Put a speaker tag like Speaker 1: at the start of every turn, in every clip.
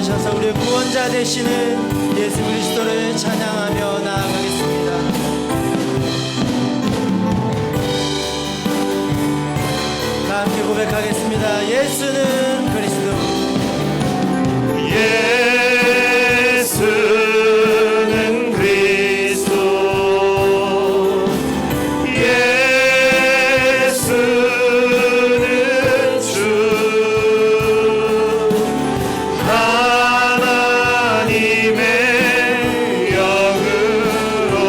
Speaker 1: 살아나셔서 우리의 구원자 되시는 예수 그리스도를 찬양하며 나아가겠습니다. 다 함께 고백하겠습니다. 예수는 그리스도.
Speaker 2: 예수는 그리스도. 예수는 주. 하나님의 영으로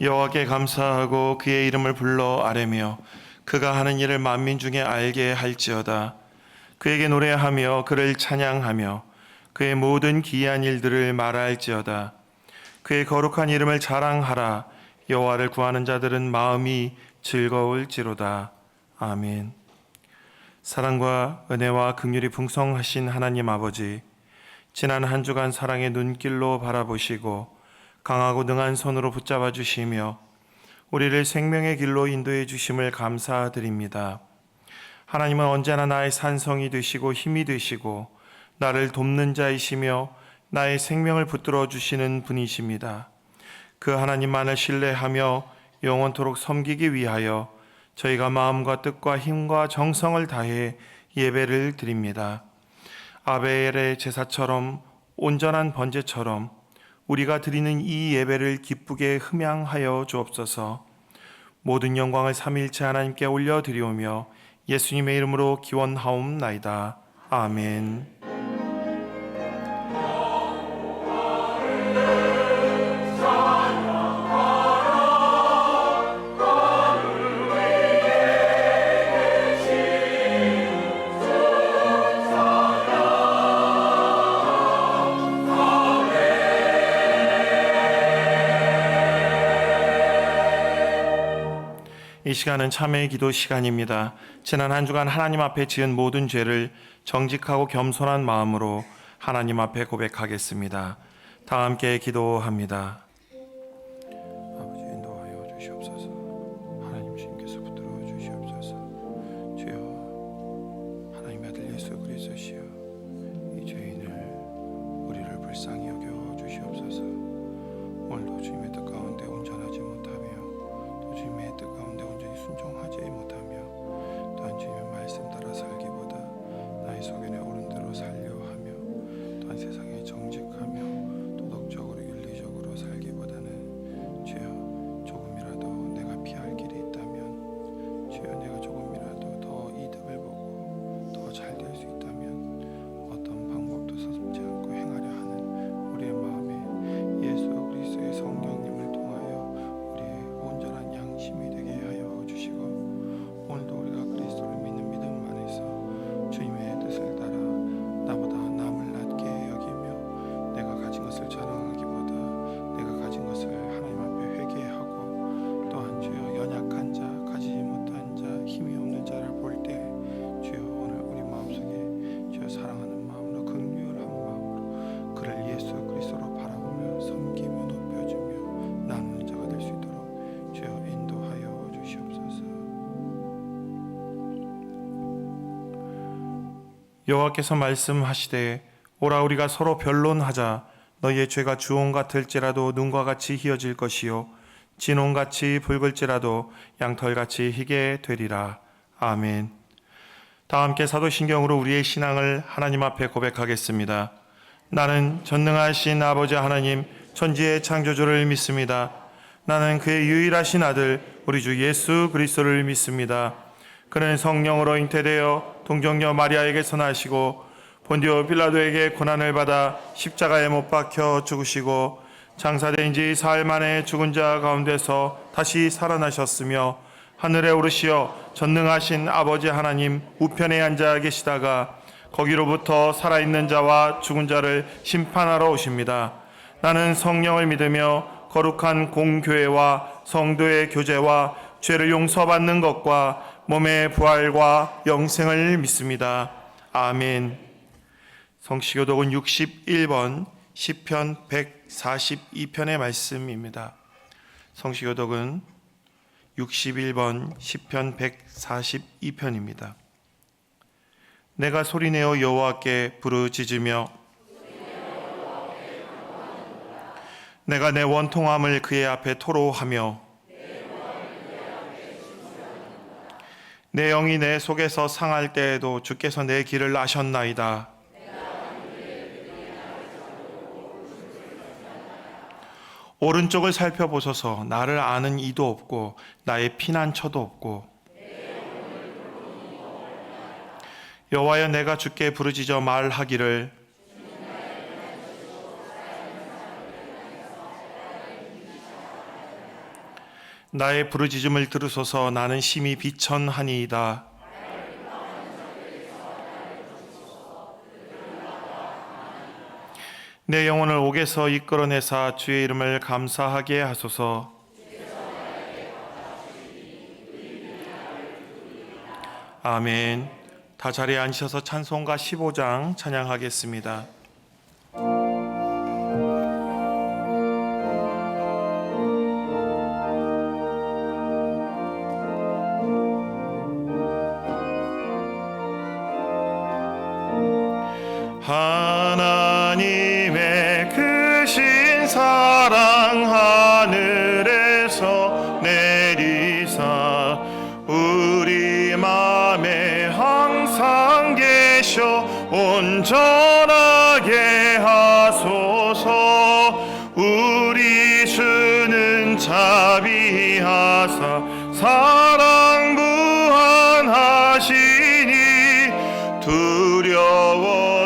Speaker 2: 여호와께 감사하고 그의 이름을 불러 아뢰며 그가 하는 일을 만민 중에 알게 할지어다. 그에게 노래하며 그를 찬양하며 그의 모든 기이한 일들을 말할지어다. 그의 거룩한 이름을 자랑하라. 여호와를 구하는 자들은 마음이 즐거울지로다. 아멘. 사랑과 은혜와 긍휼이 풍성하신 하나님 아버지, 지난 한 주간 사랑의 눈길로 바라보시고 강하고 능한 손으로 붙잡아 주시며 우리를 생명의 길로 인도해 주심을 감사드립니다. 하나님은 언제나 나의 산성이 되시고 힘이 되시고 나를 돕는 자이시며 나의 생명을 붙들어 주시는 분이십니다. 그 하나님만을 신뢰하며 영원토록 섬기기 위하여 저희가 마음과 뜻과 힘과 정성을 다해 예배를 드립니다. 아벨의 제사처럼 온전한 번제처럼 우리가 드리는 이 예배를 기쁘게 흠양하여 주옵소서. 모든 영광을 삼위일체 하나님께 올려드리오며 예수님의 이름으로 기원하옵나이다. 아멘. 이 시간은 참회의 기도 시간입니다. 지난 한 주간 하나님 앞에 지은 모든 죄를 정직하고 겸손한 마음으로 하나님 앞에 고백하겠습니다. 다 함께 기도합니다. 아버지 인도하여 주시옵소서. 하나님 주님께서 붙들어 주시옵소서. 주여, 하나님의 아들 예수 그리스도시여, 이 죄인을 우리를 불쌍히 여겨 주시옵소서. 오늘도 주님의 뜻 가운데 온전하지 못하며 또 주님의 뜻 가운데 순종하지 못하며 또한 주님의 말씀 따라 살기보다 나의 소견에 오른 대로 살려 하며 또한 세상에 정직하며 도덕적으로 윤리적으로 살기보다는 주여 조금이라도 내가 피할 길이 있다면 주여 내가 조금이라도 더 이득을 보고 더 잘 될 수 있다면 어떤 방법도 서슴지 않고 행하려 하는 우리의 마음에 예수 그리스도의 성령님을 통하여 우리의 온전한 양심이 되게 하여 주시고 오늘도 우리가 그리스도를 믿는 믿음 안에서 주님의 뜻을 따라 나보다 남을 낮게 여기며 내가 가진 것을 자랑하기보다 내가 가진 것을 하나님 앞에 회개하고 또한 주여 연약한 자, 가지지 못한 자, 힘이 없는 자를 볼 때 주여 오늘 우리 마음속에 주여 사랑하는 마음으로 긍휼한 마음으로 그를 예수 그리스도로 바라보며 섬기며 높여주며 나누는 자가 될 수 있도록 주여 인도하여 주시옵소서. 여호와께서 말씀하시되 오라 우리가 서로 변론하자. 너희의 죄가 주홍 같을지라도 눈과 같이 희어질 것이요 진홍같이 붉을지라도 양털같이 희게 되리라. 아멘. 다 함께 사도신경으로 우리의 신앙을 하나님 앞에 고백하겠습니다. 나는 전능하신 아버지 하나님 천지의 창조주를 믿습니다. 나는 그의 유일하신 아들 우리 주 예수 그리스도를 믿습니다. 그는 성령으로 잉태되어 동정녀 마리아에게서 나시고 본디오 빌라도에게 고난을 받아 십자가에 못 박혀 죽으시고 장사된 지 사흘 만에 죽은 자 가운데서 다시 살아나셨으며 하늘에 오르시어 전능하신 아버지 하나님 우편에 앉아 계시다가 거기로부터 살아있는 자와 죽은 자를 심판하러 오십니다. 나는 성령을 믿으며 거룩한 공교회와 성도의 교제와 죄를 용서받는 것과 몸의 부활과 영생을 믿습니다. 아멘. 성시교독은 61번 시편 142편의 말씀입니다. 성시교독은 61번 시편 142편입니다. 내가 소리내어 여호와께 부르짖으며 내가 내 원통함을 그의 앞에 토로하며 내 영이 내 속에서 상할 때에도 주께서 내 길을 아셨나이다. 오른쪽을 살펴보소서. 나를 아는 이도 없고 나의 피난처도 없고. 여호와여, 내가 주께 부르짖어 말하기를 나의 부르짖음을 들으소서. 나는 심히 비천하니이다. 내 영혼을 옥에서 이끌어내사 주의 이름을 감사하게 하소서. 아멘. 다 자리에 앉으셔서 찬송가 15장 찬양하겠습니다. 하나님의 크신 사랑 하늘에서 내리사 우리 맘에 항상 계셔 온전하게 하소서. 우리 주는 자비하사 사랑 무한하시니 두려워서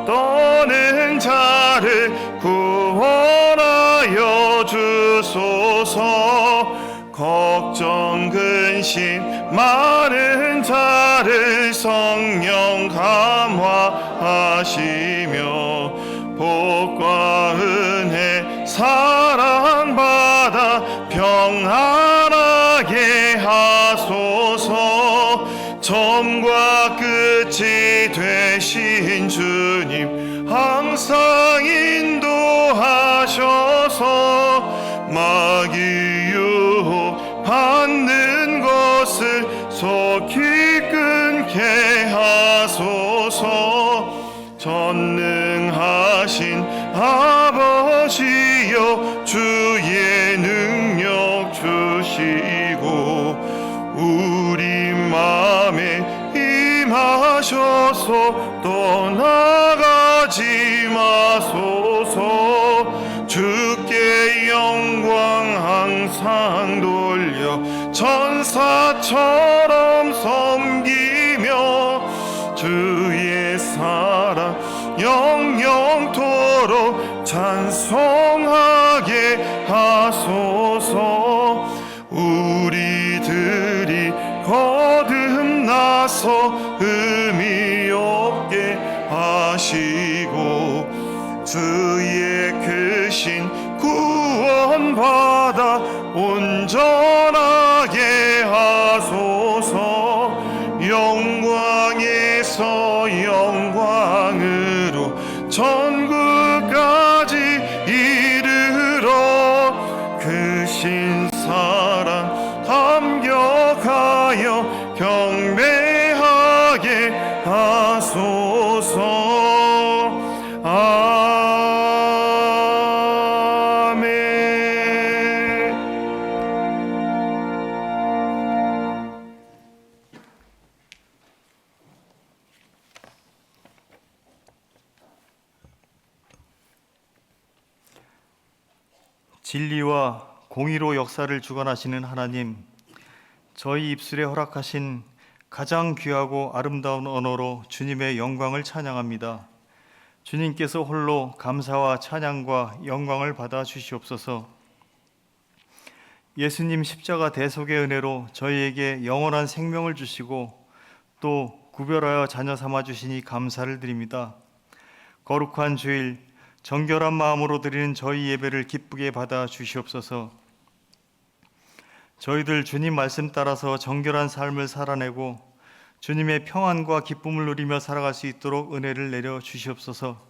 Speaker 2: 떠는 자를 구원하여 주소서. 걱정 근심 많은 자를 성령 감화하시며 복과 은혜 사랑받아 평안하게 하소서. 처음과 끝이 되신 주님 항상 인도하셔서 마귀 유혹 받는 것을 속히 끊게 하소서. 전능하신 아버지여, 주의 능력 주시고 우리 맘에 임하셔서 떠나가지 마소서. 주께 영광 항상 돌려 천사처럼 섬기며 주의 사랑 영영토록 찬송하게 하소서. 우리들이 거듭나서 의미 없게 하시고 주의 크신 구원받아 온전하게 하소서. 영광에서 영광으로 천국까지 이르러 크신 사랑 감격하여 경배하게 하소서.
Speaker 3: 진리와 공의로 역사를 주관하시는 하나님, 저희 입술에 허락하신 가장 귀하고 아름다운 언어로 주님의 영광을 찬양합니다. 주님께서 홀로 감사와 찬양과 영광을 받아 주시옵소서. 예수님 십자가 대속의 은혜로 저희에게 영원한 생명을 주시고 또 구별하여 자녀 삼아 주시니 감사를 드립니다. 거룩한 주일 정결한 마음으로 드리는 저희 예배를 기쁘게 받아 주시옵소서. 저희들 주님 말씀 따라서 정결한 삶을 살아내고 주님의 평안과 기쁨을 누리며 살아갈 수 있도록 은혜를 내려 주시옵소서.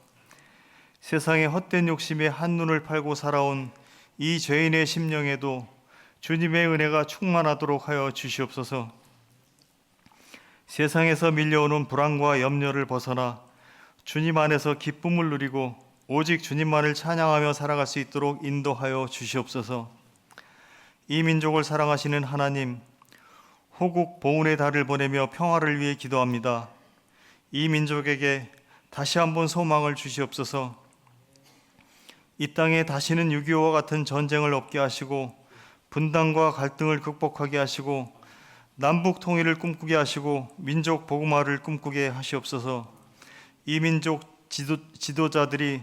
Speaker 3: 세상의 헛된 욕심에 한눈을 팔고 살아온 이 죄인의 심령에도 주님의 은혜가 충만하도록 하여 주시옵소서. 세상에서 밀려오는 불안과 염려를 벗어나 주님 안에서 기쁨을 누리고 오직 주님만을 찬양하며 살아갈 수 있도록 인도하여 주시옵소서. 이 민족을 사랑하시는 하나님, 호국 보훈의 달을 보내며 평화를 위해 기도합니다. 이 민족에게 다시 한번 소망을 주시옵소서. 이 땅에 다시는 6.25와 같은 전쟁을 없게 하시고 분단과 갈등을 극복하게 하시고 남북 통일을 꿈꾸게 하시고 민족 복음화를 꿈꾸게 하시옵소서. 이 민족 지도자들이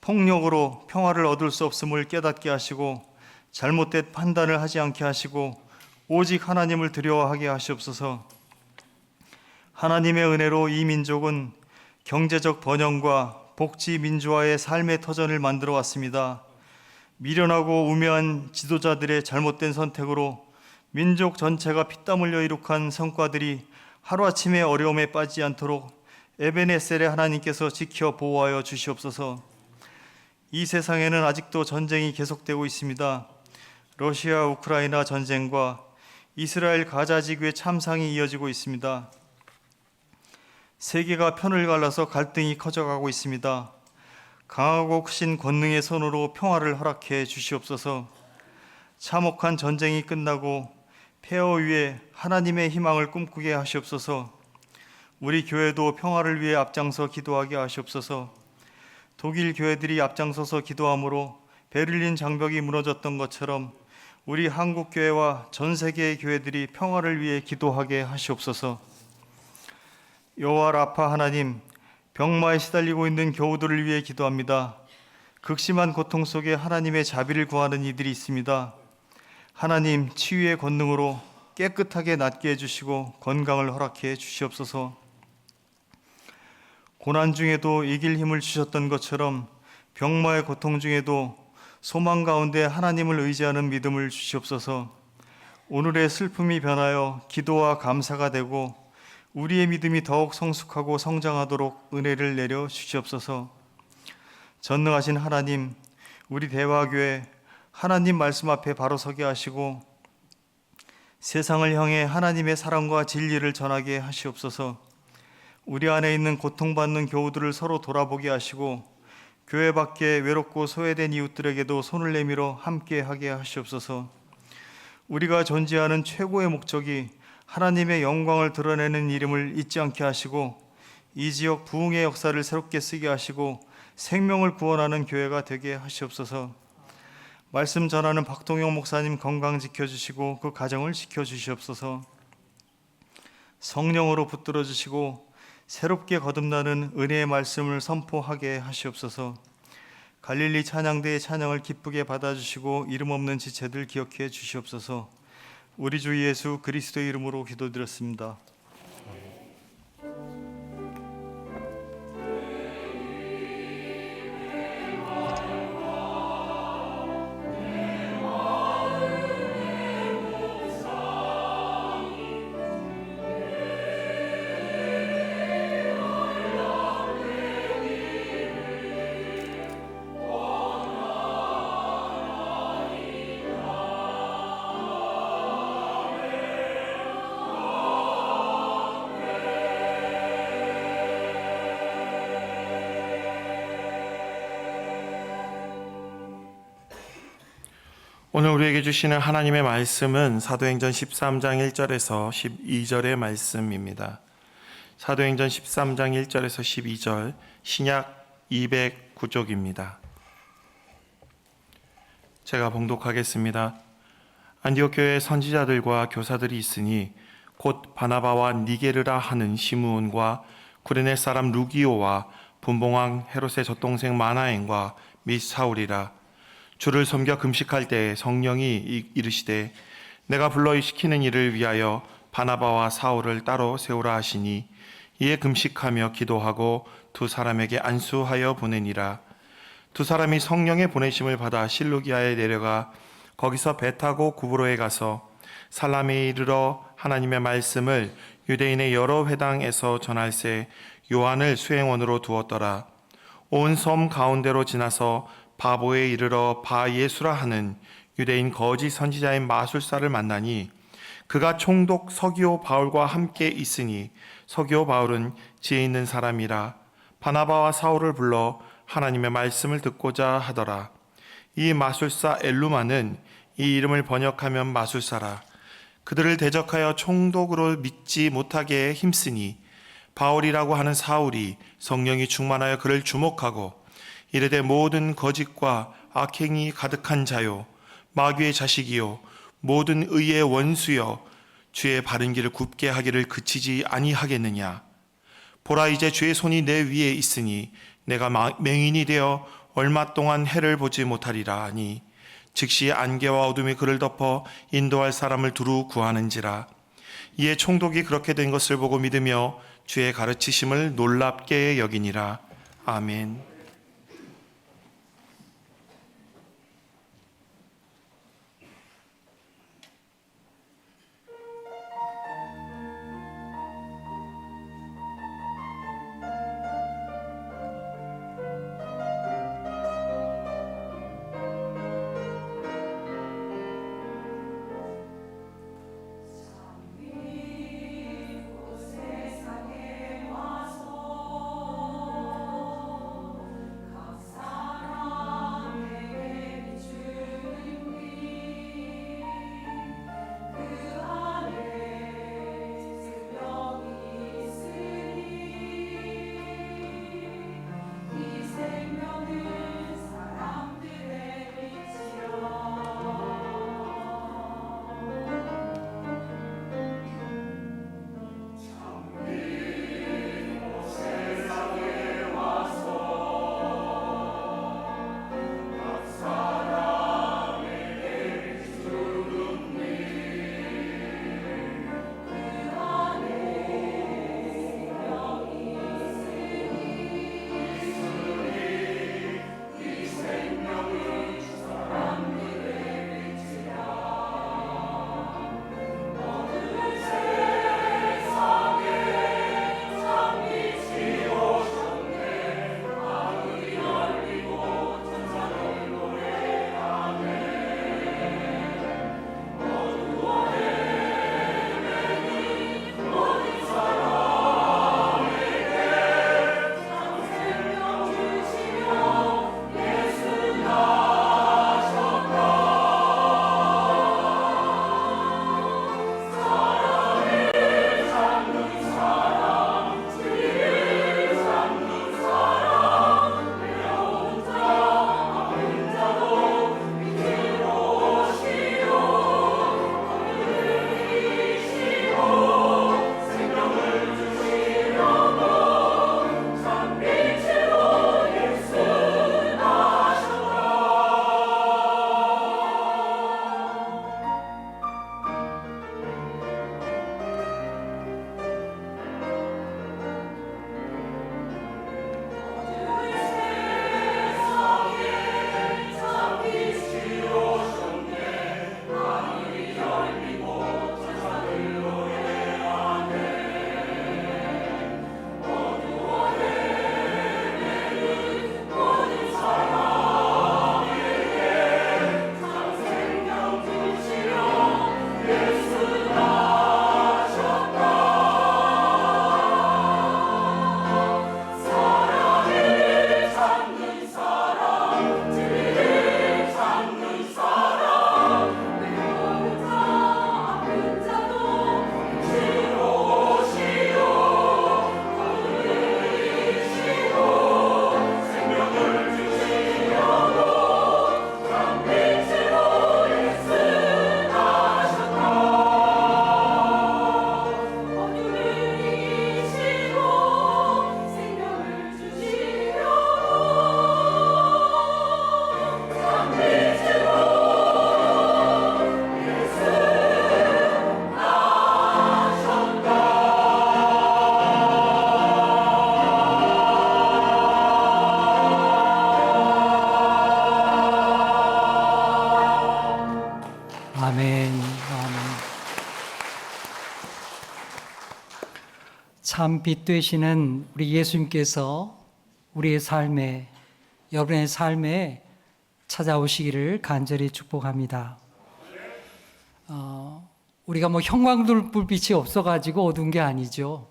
Speaker 3: 폭력으로 평화를 얻을 수 없음을 깨닫게 하시고 잘못된 판단을 하지 않게 하시고 오직 하나님을 두려워하게 하시옵소서. 하나님의 은혜로 이 민족은 경제적 번영과 복지 민주화의 삶의 터전을 만들어 왔습니다. 미련하고 우매한 지도자들의 잘못된 선택으로 민족 전체가 피땀 흘려 이룩한 성과들이 하루아침에 어려움에 빠지지 않도록 에베네셀의 하나님께서 지켜 보호하여 주시옵소서. 이 세상에는 아직도 전쟁이 계속되고 있습니다. 러시아 우크라이나 전쟁과 이스라엘 가자 지구의 참상이 이어지고 있습니다. 세계가 편을 갈라서 갈등이 커져가고 있습니다. 강하고 크신 권능의 손으로 평화를 허락해 주시옵소서. 참혹한 전쟁이 끝나고 폐허 위에 하나님의 희망을 꿈꾸게 하시옵소서. 우리 교회도 평화를 위해 앞장서 기도하게 하시옵소서. 독일 교회들이 앞장서서 기도함으로 베를린 장벽이 무너졌던 것처럼 우리 한국 교회와 전 세계의 교회들이 평화를 위해 기도하게 하시옵소서. 여호와 라파 하나님, 병마에 시달리고 있는 교우들을 위해 기도합니다. 극심한 고통 속에 하나님의 자비를 구하는 이들이 있습니다. 하나님, 치유의 권능으로 깨끗하게 낫게 해주시고 건강을 허락해 주시옵소서. 고난 중에도 이길 힘을 주셨던 것처럼 병마의 고통 중에도 소망 가운데 하나님을 의지하는 믿음을 주시옵소서. 오늘의 슬픔이 변하여 기도와 감사가 되고 우리의 믿음이 더욱 성숙하고 성장하도록 은혜를 내려 주시옵소서. 전능하신 하나님, 우리 대화교회 하나님 말씀 앞에 바로 서게 하시고 세상을 향해 하나님의 사랑과 진리를 전하게 하시옵소서. 우리 안에 있는 고통받는 교우들을 서로 돌아보게 하시고 교회 밖에 외롭고 소외된 이웃들에게도 손을 내밀어 함께하게 하시옵소서. 우리가 존재하는 최고의 목적이 하나님의 영광을 드러내는 이름을 잊지 않게 하시고 이 지역 부흥의 역사를 새롭게 쓰게 하시고 생명을 구원하는 교회가 되게 하시옵소서. 말씀 전하는 박동영 목사님 건강 지켜주시고 그 가정을 지켜주시옵소서. 성령으로 붙들어 주시고 새롭게 거듭나는 은혜의 말씀을 선포하게 하시옵소서. 갈릴리 찬양대의 찬양을 기쁘게 받아주시고 이름 없는 지체들 기억해 주시옵소서. 우리 주 예수 그리스도의 이름으로 기도드렸습니다.
Speaker 2: 오늘 우리에게 주시는 하나님의 말씀은 사도행전 13장 1절에서 12절의 말씀입니다. 사도행전 13장 1절에서 12절, 신약 209쪽입니다. 제가 봉독하겠습니다. 안디옥 교회에 선지자들과 교사들이 있으니 곧 바나바와 니게르라 하는 시므온과 구레네 사람 루기오와 분봉왕 헤롯의 젖동생 마나엔과 및 사울이라. 주를 섬겨 금식할 때에 성령이 이르시되 내가 불러 시키는 일을 위하여 바나바와 사울을 따로 세우라 하시니 이에 금식하며 기도하고 두 사람에게 안수하여 보내니라. 두 사람이 성령의 보내심을 받아 실루기아에 내려가 거기서 배 타고 구브로에 가서 살람에 이르러 하나님의 말씀을 유대인의 여러 회당에서 전할세 요한을 수행원으로 두었더라. 온 섬 가운데로 지나서 바보에 이르러 바예수라 하는 유대인 거짓 선지자인 마술사를 만나니 그가 총독 서기오 바울과 함께 있으니 서기오 바울은 지혜 있는 사람이라 바나바와 사울을 불러 하나님의 말씀을 듣고자 하더라. 이 마술사 엘루마는 이 이름을 번역하면 마술사라. 그들을 대적하여 총독으로 믿지 못하게 힘쓰니 바울이라고 하는 사울이 성령이 충만하여 그를 주목하고 이르되 모든 거짓과 악행이 가득한 자요 마귀의 자식이요 모든 의의 원수여 주의 바른 길을 굽게 하기를 그치지 아니하겠느냐. 보라 이제 주의 손이 내 위에 있으니 내가 맹인이 되어 얼마 동안 해를 보지 못하리라 하니 즉시 안개와 어둠이 그를 덮어 인도할 사람을 두루 구하는지라. 이에 총독이 그렇게 된 것을 보고 믿으며 주의 가르치심을 놀랍게 여기니라. 아멘.
Speaker 4: 참 빛 되시는 우리 예수님께서 우리의 삶에, 여러분의 삶에 찾아오시기를 간절히 축복합니다. 우리가 뭐 형광불빛이 없어가지고 어두운 게 아니죠.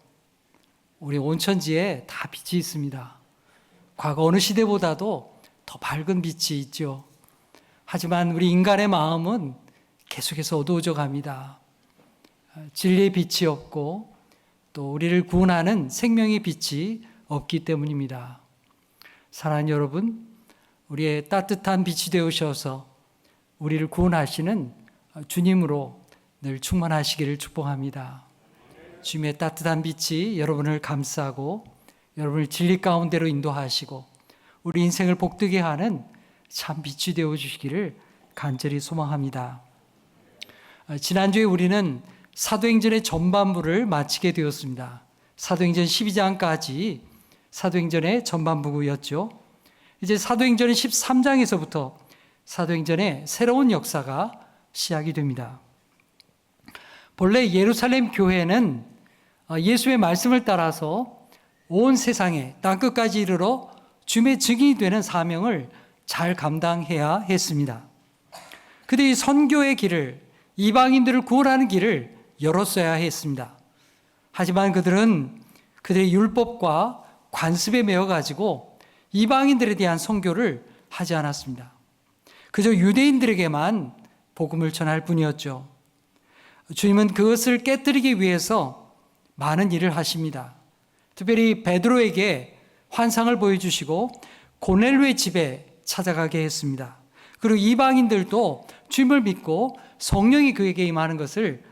Speaker 4: 우리 온천지에 다 빛이 있습니다. 과거 어느 시대보다도 더 밝은 빛이 있죠. 하지만 우리 인간의 마음은 계속해서 어두워져 갑니다. 진리의 빛이 없고 또 우리를 구원하는 생명의 빛이 없기 때문입니다. 사랑하는 여러분, 우리의 따뜻한 빛이 되어셔서 우리를 구원하시는 주님으로 늘 충만하시기를 축복합니다. 주님의 따뜻한 빛이 여러분을 감싸고 여러분을 진리 가운데로 인도하시고 우리 인생을 복되게 하는 참 빛이 되어주시기를 간절히 소망합니다. 지난주에 우리는 사도행전의 전반부를 마치게 되었습니다. 사도행전 12장까지 사도행전의 전반부였죠. 이제 사도행전의 13장에서부터 사도행전의 새로운 역사가 시작이 됩니다. 본래 예루살렘 교회는 예수의 말씀을 따라서 온 세상에 땅끝까지 이르러 주님의 증인이 되는 사명을 잘 감당해야 했습니다. 그들이 선교의 길을, 이방인들을 구원하는 길을 열었어야 했습니다. 하지만 그들은 그들의 율법과 관습에 매여가지고 이방인들에 대한 선교를 하지 않았습니다. 그저 유대인들에게만 복음을 전할 뿐이었죠. 주님은 그것을 깨뜨리기 위해서 많은 일을 하십니다. 특별히 베드로에게 환상을 보여주시고 고넬료의 집에 찾아가게 했습니다. 그리고 이방인들도 주님을 믿고 성령이 그에게 임하는 것을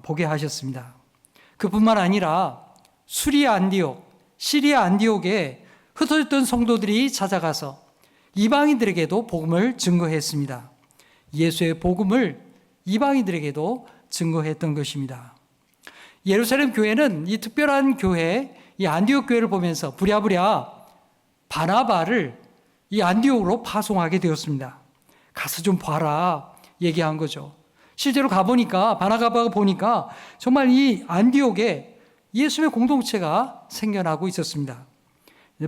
Speaker 4: 보게 하셨습니다. 그뿐만 아니라 수리아 안디옥, 시리아 안디옥에 흩어졌던 성도들이 찾아가서 이방인들에게도 복음을 증거했습니다. 예수의 복음을 이방인들에게도 증거했던 것입니다. 예루살렘 교회는 이 특별한 교회, 이 안디옥 교회를 보면서 부랴부랴 바나바를 이 안디옥으로 파송하게 되었습니다. 가서 좀 봐라 얘기한 거죠. 실제로 가보니까 바나바가 보니까 정말 이 안디옥에 예수의 공동체가 생겨나고 있었습니다.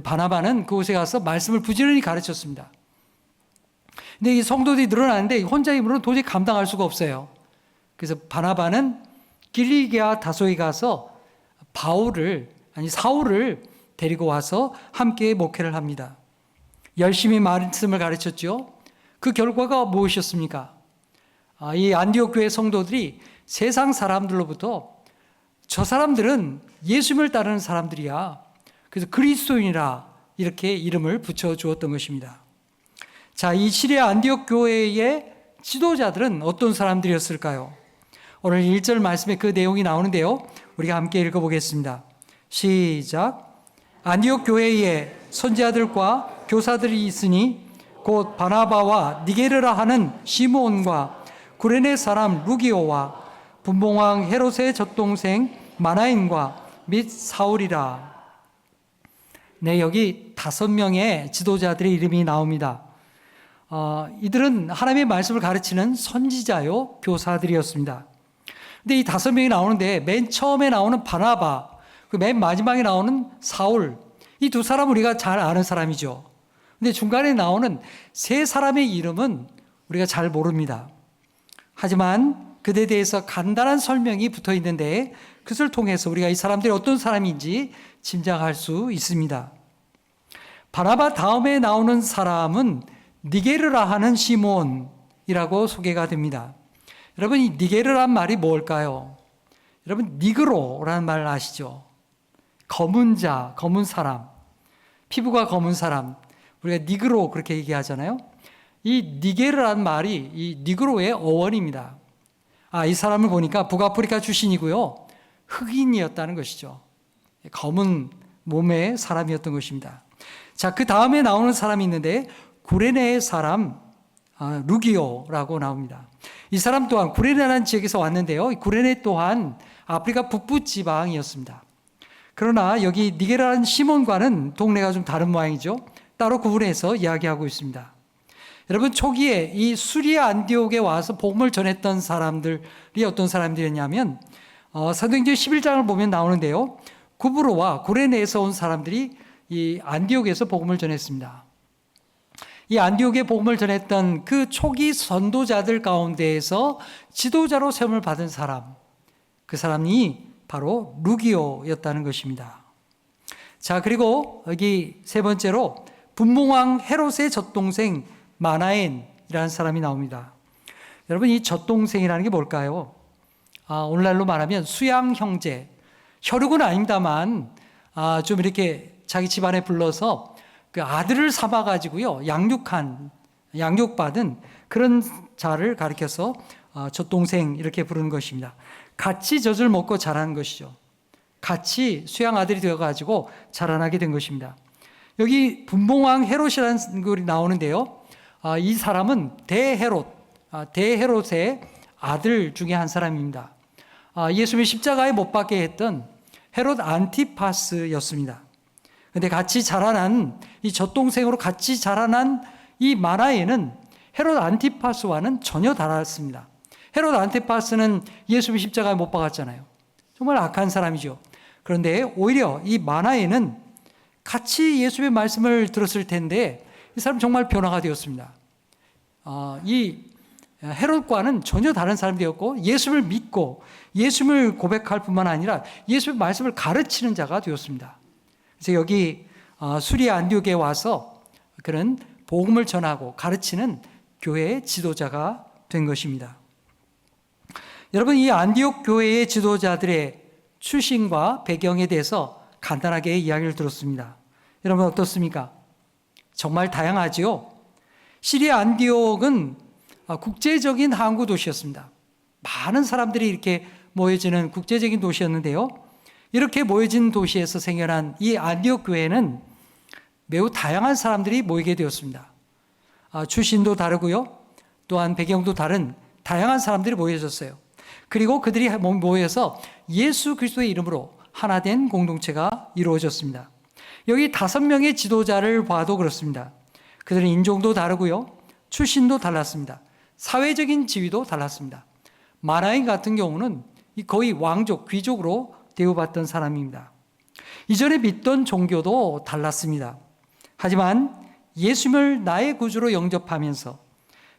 Speaker 4: 바나바는 그곳에 가서 말씀을 부지런히 가르쳤습니다. 근데 이 성도들이 늘어나는데 혼자 힘으로는 도저히 감당할 수가 없어요. 그래서 바나바는 길리기아 다소에 가서 사울을 데리고 와서 함께 목회를 합니다. 열심히 말씀을 가르쳤죠. 그 결과가 무엇이었습니까? 이 안디옥 교회 성도들이 세상 사람들로부터 저 사람들은 예수님을 따르는 사람들이야, 그래서 그리스도인이라 이렇게 이름을 붙여 주었던 것입니다. 자, 이 시리아 안디옥 교회의 지도자들은 어떤 사람들이었을까요? 오늘 1절 말씀에 그 내용이 나오는데요. 우리가 함께 읽어보겠습니다. 시작. 안디옥 교회에 선지자들과 교사들이 있으니 곧 바나바와 니게르라 하는 시므온과 구레네 사람 루기오와 분봉왕 헤롯의 젖동생 마나인과 및 사울이라. 네, 여기 5명의 지도자들의 이름이 나옵니다. 이들은 하나님의 말씀을 가르치는 선지자요 교사들이었습니다. 근데 이 5명이 나오는데 맨 처음에 나오는 바나바, 그 맨 마지막에 나오는 사울, 이 두 사람 우리가 잘 아는 사람이죠. 근데 중간에 나오는 3사람의 이름은 우리가 잘 모릅니다. 하지만 그들에 대해서 간단한 설명이 붙어 있는데 그것을 통해서 우리가 이 사람들이 어떤 사람인지 짐작할 수 있습니다. 바나바 다음에 나오는 사람은 니게르라 하는 시몬이라고 소개가 됩니다. 여러분, 이 니게르란 말이 뭘까요? 여러분, 니그로라는 말 아시죠? 검은 자, 검은 사람, 피부가 검은 사람, 우리가 니그로 그렇게 얘기하잖아요. 이 니게르란 말이 이 니그로의 어원입니다. 이 사람을 보니까 북아프리카 출신이고요, 흑인이었다는 것이죠. 검은 몸의 사람이었던 것입니다. 자, 그 다음에 나오는 사람이 있는데 구레네의 사람 루기오라고 나옵니다. 이 사람 또한 구레네라는 지역에서 왔는데요, 구레네 또한 아프리카 북부 지방이었습니다. 그러나 여기 니게르라는 시몬과는 동네가 좀 다른 모양이죠. 따로 구분해서 이야기하고 있습니다. 여러분, 초기에 이 수리아 안디옥에 와서 복음을 전했던 사람들이 어떤 사람들이었냐면 사도행전 11장을 보면 나오는데요, 구브로와 구레네에서 온 사람들이 이 안디옥에서 복음을 전했습니다. 이 안디옥에 복음을 전했던 그 초기 선도자들 가운데에서 지도자로 세움을 받은 사람, 그 사람이 바로 루기오였다는 것입니다. 자, 그리고 여기 세 번째로 분봉왕 헤롯의 젖동생 마나엔이라는 사람이 나옵니다. 여러분, 이 젖동생이라는 게 뭘까요? 오늘날로 말하면 수양 형제, 혈육은 아닙니다만 좀 이렇게 자기 집안에 불러서 그 아들을 삼아가지고요 양육받은 그런 자를 가리켜서 젖동생 이렇게 부르는 것입니다. 같이 젖을 먹고 자라는 것이죠. 같이 수양 아들이 되어가지고 자라나게 된 것입니다. 여기 분봉왕 헤롯이라는 글이 나오는데요. 이 사람은 대헤롯의 아들 중에 한 사람입니다. 예수님이 십자가에 못 박게 했던 헤롯 안티파스였습니다. 그런데 같이 자라난 이 젖동생으로 같이 자라난 이 마나에는 헤롯 안티파스와는 전혀 달랐습니다. 헤롯 안티파스는 예수님이 십자가에 못 박았잖아요. 정말 악한 사람이죠. 그런데 오히려 이 마나에는 같이 예수님의 말씀을 들었을 텐데 이 사람 정말 변화가 되었습니다. 이 헤롯과는 전혀 다른 사람이 되었고 예수를 믿고 예수를 고백할 뿐만 아니라 예수의 말씀을 가르치는 자가 되었습니다. 그래서 여기 수리아 안디옥에 와서 그런 복음을 전하고 가르치는 교회의 지도자가 된 것입니다. 여러분, 이 안디옥 교회의 지도자들의 출신과 배경에 대해서 간단하게 이야기를 들었습니다. 여러분 어떻습니까? 정말 다양하지요. 시리아 안디옥은 국제적인 항구 도시였습니다. 많은 사람들이 이렇게 모여지는 국제적인 도시였는데요. 이렇게 모여진 도시에서 생겨난 이 안디옥 교회는 매우 다양한 사람들이 모이게 되었습니다. 출신도 다르고요. 또한 배경도 다른 다양한 사람들이 모여졌어요. 그리고 그들이 모여서 예수 그리스도의 이름으로 하나 된 공동체가 이루어졌습니다. 여기 5명의 지도자를 봐도 그렇습니다. 그들은 인종도 다르고요. 출신도 달랐습니다. 사회적인 지위도 달랐습니다. 마나인 같은 경우는 거의 왕족, 귀족으로 대우받던 사람입니다. 이전에 믿던 종교도 달랐습니다. 하지만 예수님을 나의 구주로 영접하면서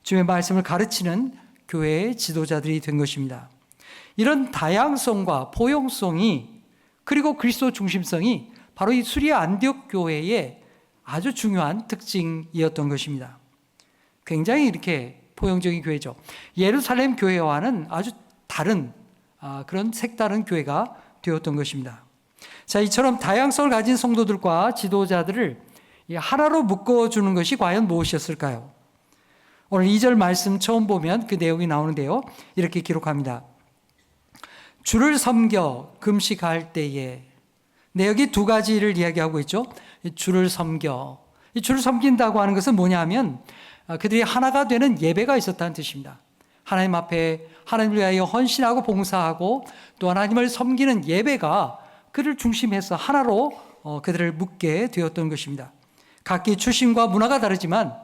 Speaker 4: 주의 말씀을 가르치는 교회의 지도자들이 된 것입니다. 이런 다양성과 포용성이 그리고 그리스도 중심성이 바로 이 수리아 안디옥 교회의 아주 중요한 특징이었던 것입니다. 굉장히 이렇게 포용적인 교회죠. 예루살렘 교회와는 아주 다른 그런 색다른 교회가 되었던 것입니다. 자, 이처럼 다양성을 가진 성도들과 지도자들을 하나로 묶어주는 것이 과연 무엇이었을까요? 오늘 2절 말씀 처음 보면 그 내용이 나오는데요. 이렇게 기록합니다. 주를 섬겨 금식할 때에. 네, 여기 2가지를 이야기하고 있죠. 주를 섬겨. 이 주를 섬긴다고 하는 것은 뭐냐면 그들이 하나가 되는 예배가 있었다는 뜻입니다. 하나님 앞에 하나님을 위하여 헌신하고 봉사하고 또 하나님을 섬기는 예배가 그를 중심해서 하나로 그들을 묶게 되었던 것입니다. 각기 출신과 문화가 다르지만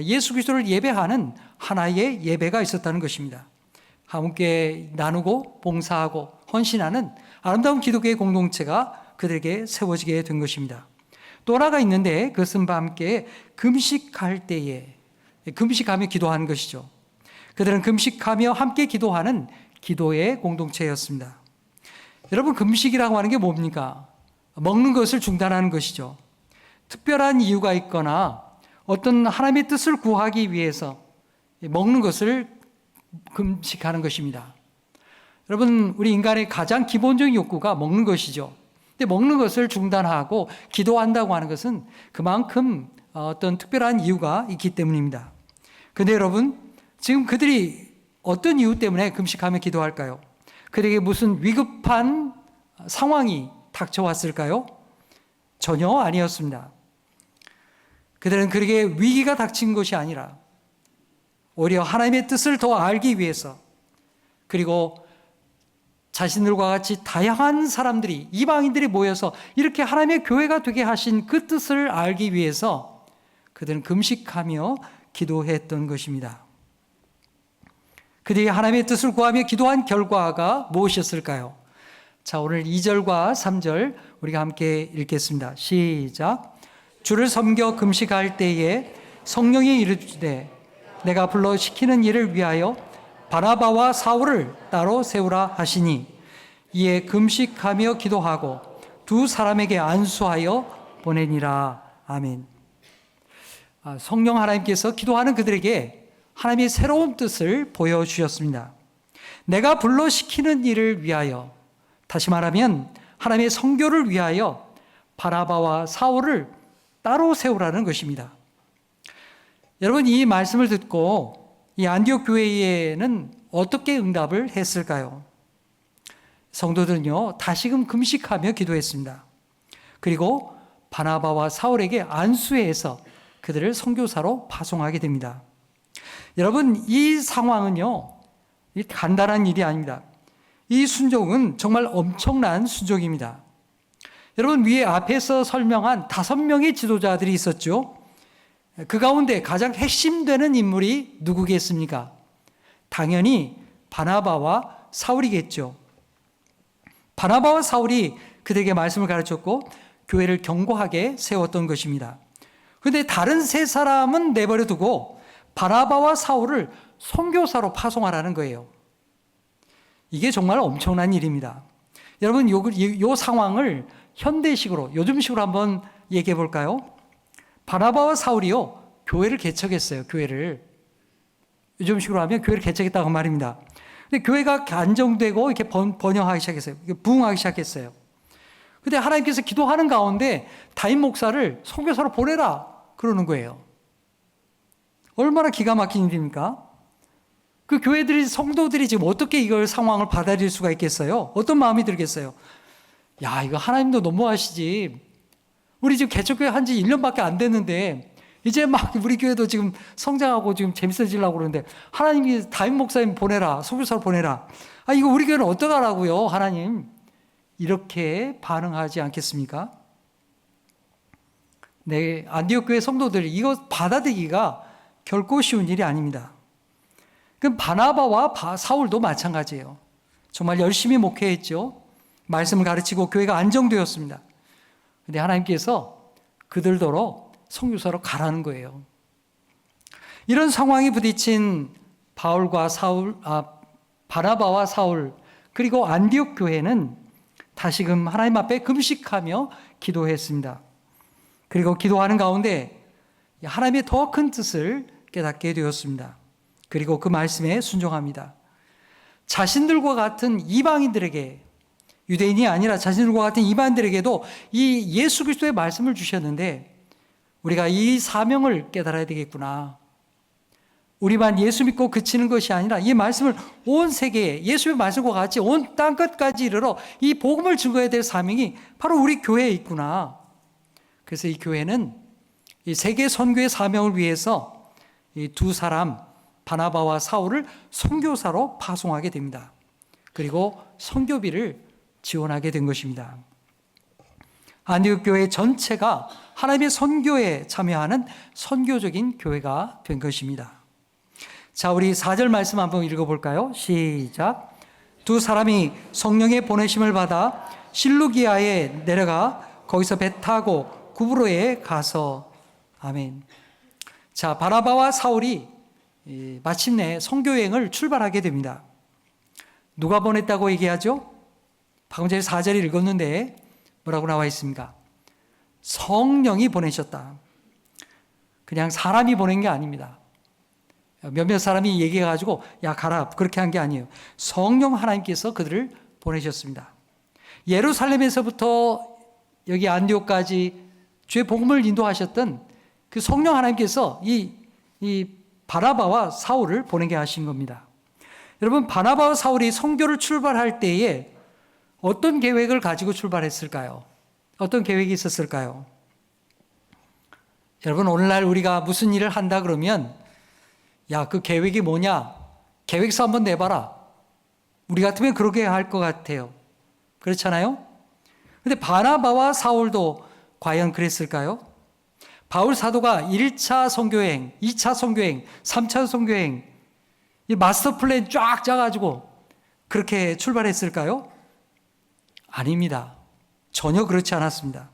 Speaker 4: 예수 그리스도를 예배하는 하나의 예배가 있었다는 것입니다. 함께 나누고 봉사하고 헌신하는 아름다운 기독교의 공동체가 그들에게 세워지게 된 것입니다. 또 하나가 있는데 그것은 함께 금식할 때에, 금식하며 기도하는 것이죠. 그들은 금식하며 함께 기도하는 기도의 공동체였습니다. 여러분, 금식이라고 하는 게 뭡니까? 먹는 것을 중단하는 것이죠. 특별한 이유가 있거나 어떤 하나님의 뜻을 구하기 위해서 먹는 것을 금식하는 것입니다. 여러분, 우리 인간의 가장 기본적인 욕구가 먹는 것이죠. 근데 먹는 것을 중단하고 기도한다고 하는 것은 그만큼 어떤 특별한 이유가 있기 때문입니다. 그런데 여러분, 지금 그들이 어떤 이유 때문에 금식하며 기도할까요? 그들에게 무슨 위급한 상황이 닥쳐왔을까요? 전혀 아니었습니다. 그들은 그에게 위기가 닥친 것이 아니라 오히려 하나님의 뜻을 더 알기 위해서, 그리고 자신들과 같이 다양한 사람들이, 이방인들이 모여서 이렇게 하나님의 교회가 되게 하신 그 뜻을 알기 위해서 그들은 금식하며 기도했던 것입니다. 그들이 하나님의 뜻을 구하며 기도한 결과가 무엇이었을까요? 자, 오늘 2절과 3절 우리가 함께 읽겠습니다. 시작. 주를 섬겨 금식할 때에 성령이 이르시되 내가 불러 시키는 일을 위하여 바나바와 사울을 따로 세우라 하시니 이에 금식하며 기도하고 두 사람에게 안수하여 보내니라. 아멘. 성령 하나님께서 기도하는 그들에게 하나님의 새로운 뜻을 보여주셨습니다. 내가 불러 시키는 일을 위하여, 다시 말하면 하나님의 선교를 위하여 바나바와 사울을 따로 세우라는 것입니다. 여러분, 이 말씀을 듣고 이 안디옥 교회에는 어떻게 응답을 했을까요? 성도들은요, 다시금 금식하며 기도했습니다. 그리고 바나바와 사울에게 안수해서 그들을 선교사로 파송하게 됩니다. 여러분, 이 상황은요, 간단한 일이 아닙니다. 이 순종은 정말 엄청난 순종입니다. 여러분, 위에 앞에서 설명한 5명의 지도자들이 있었죠. 그 가운데 가장 핵심되는 인물이 누구겠습니까? 당연히 바나바와 사울이겠죠. 바나바와 사울이 그들에게 말씀을 가르쳤고 교회를 견고하게 세웠던 것입니다. 그런데 다른 3사람은 내버려 두고 바나바와 사울을 선교사로 파송하라는 거예요. 이게 정말 엄청난 일입니다. 여러분, 요 상황을 현대식으로, 요즘식으로 한번 얘기해 볼까요? 바나바와 사울이요, 교회를 개척했어요. 교회를. 요즘식으로 하면 교회를 개척했다고 말입니다. 근데 교회가 안정되고 이렇게 번영하기 시작했어요. 부흥하기 시작했어요. 근데 하나님께서 기도하는 가운데 담임 목사를 선교사로 보내라 그러는 거예요. 얼마나 기가 막힌 일입니까? 그 교회들이, 성도들이 지금 어떻게 이걸 상황을 받아들일 수가 있겠어요? 어떤 마음이 들겠어요? 야, 이거 하나님도 너무하시지. 우리 지금 개척교회 한 지 1년밖에 안 됐는데 이제 막 우리 교회도 지금 성장하고 지금 재밌어지려고 그러는데 하나님이 담임 목사님 보내라, 선교사로 보내라. 아, 이거 우리 교회는 어떡하라고요, 하나님? 이렇게 반응하지 않겠습니까? 네, 안디옥 교회 성도들이 이거 받아들이기가 결코 쉬운 일이 아닙니다. 그럼 바나바와 사울도 마찬가지예요. 정말 열심히 목회했죠. 말씀을 가르치고 교회가 안정되었습니다. 근데 하나님께서 그들더러 선교사로 가라는 거예요. 이런 상황이 부딪힌 바나바와 사울, 그리고 안디옥 교회는 다시금 하나님 앞에 금식하며 기도했습니다. 그리고 기도하는 가운데 하나님의 더 큰 뜻을 깨닫게 되었습니다. 그리고 그 말씀에 순종합니다. 자신들과 같은 이방인들에게, 유대인이 아니라 자신들과 같은 이방인들에게도 이 예수 그리스도의 말씀을 주셨는데 우리가 이 사명을 깨달아야 되겠구나. 우리만 예수 믿고 그치는 것이 아니라 이 말씀을 온 세계에, 예수의 말씀과 같이 온 땅끝까지 이르러 이 복음을 증거해야 될 사명이 바로 우리 교회에 있구나. 그래서 이 교회는 이 세계 선교의 사명을 위해서 이 2사람 바나바와 사울을 선교사로 파송하게 됩니다. 그리고 선교비를 지원하게 된 것입니다. 안디옥 교회 전체가 하나님의 선교에 참여하는 선교적인 교회가 된 것입니다. 자, 우리 4절 말씀 한번 읽어볼까요? 시작. 2사람이 성령의 보내심을 받아 실루기아에 내려가 거기서 배 타고 구브로에 가서. 아멘. 자, 바나바와 사울이 마침내 선교여행을 출발하게 됩니다. 누가 보냈다고 얘기하죠? 방금 전에 4절을 읽었는데 뭐라고 나와 있습니까? 성령이 보내셨다. 그냥 사람이 보낸 게 아닙니다. 몇몇 사람이 얘기해가지고 야 가라 그렇게 한 게 아니에요. 성령 하나님께서 그들을 보내셨습니다. 예루살렘에서부터 여기 안디옥까지 주의 복음을 인도하셨던 그 성령 하나님께서 이 바나바와 사울을 보내게 하신 겁니다. 여러분, 바나바와 사울이 선교를 출발할 때에 어떤 계획을 가지고 출발했을까요? 어떤 계획이 있었을까요? 여러분, 오늘날 우리가 무슨 일을 한다 그러면 야, 그 계획이 뭐냐? 계획서 한번 내봐라. 우리 같으면 그렇게 할 것 같아요. 그렇잖아요? 근데 바나바와 사울도 과연 그랬을까요? 바울 사도가 1차 선교여행, 2차 선교여행, 3차 선교여행, 이 마스터 플랜 쫙 짜가지고 그렇게 출발했을까요? 아닙니다. 전혀 그렇지 않았습니다.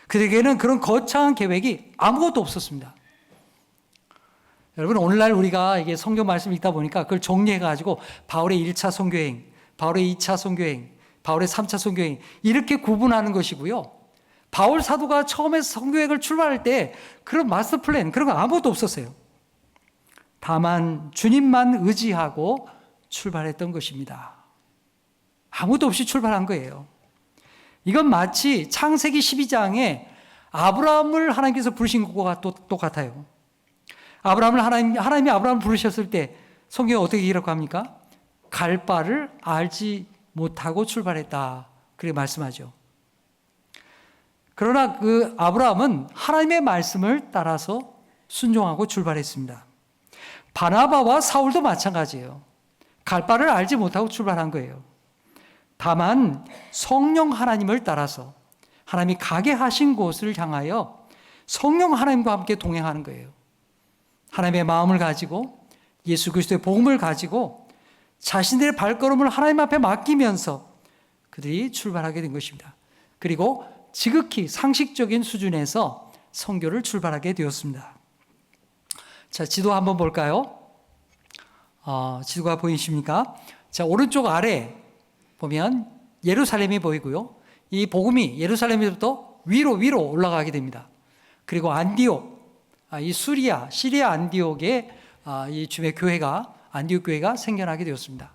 Speaker 4: 그들에게는 그런 거창한 계획이 아무것도 없었습니다. 여러분, 오늘날 우리가 이게 성경 말씀을 읽다 보니까 그걸 정리해가지고 바울의 1차 선교행, 바울의 2차 선교행, 바울의 3차 선교행 이렇게 구분하는 것이고요. 바울 사도가 처음에 선교행을 출발할 때 그런 마스터 플랜 그런 거 아무것도 없었어요. 다만 주님만 의지하고 출발했던 것입니다. 아무것도 없이 출발한 거예요. 이건 마치 창세기 12장에 아브라함을 하나님께서 부르신 것과 똑같아요. 하나님이 아브라함을 부르셨을 때 성경에 어떻게 기록합니까? 갈 바를 알지 못하고 출발했다. 그렇게 말씀하죠. 그러나 그 아브라함은 하나님의 말씀을 따라서 순종하고 출발했습니다. 바나바와 사울도 마찬가지예요. 갈 바를 알지 못하고 출발한 거예요. 다만 성령 하나님을 따라서 하나님이 가게 하신 곳을 향하여 성령 하나님과 함께 동행하는 거예요. 하나님의 마음을 가지고 예수 그리스도의 복음을 가지고 자신들의 발걸음을 하나님 앞에 맡기면서 그들이 출발하게 된 것입니다. 그리고 지극히 상식적인 수준에서 선교를 출발하게 되었습니다. 자, 지도 한번 볼까요? 지도가 보이십니까? 자, 오른쪽 아래 보면 예루살렘이 보이고요. 이 복음이 예루살렘에서부터 위로 올라가게 됩니다. 그리고 안디옥, 이 시리아 안디옥에 이 주의 교회가 안디옥 교회가 생겨나게 되었습니다.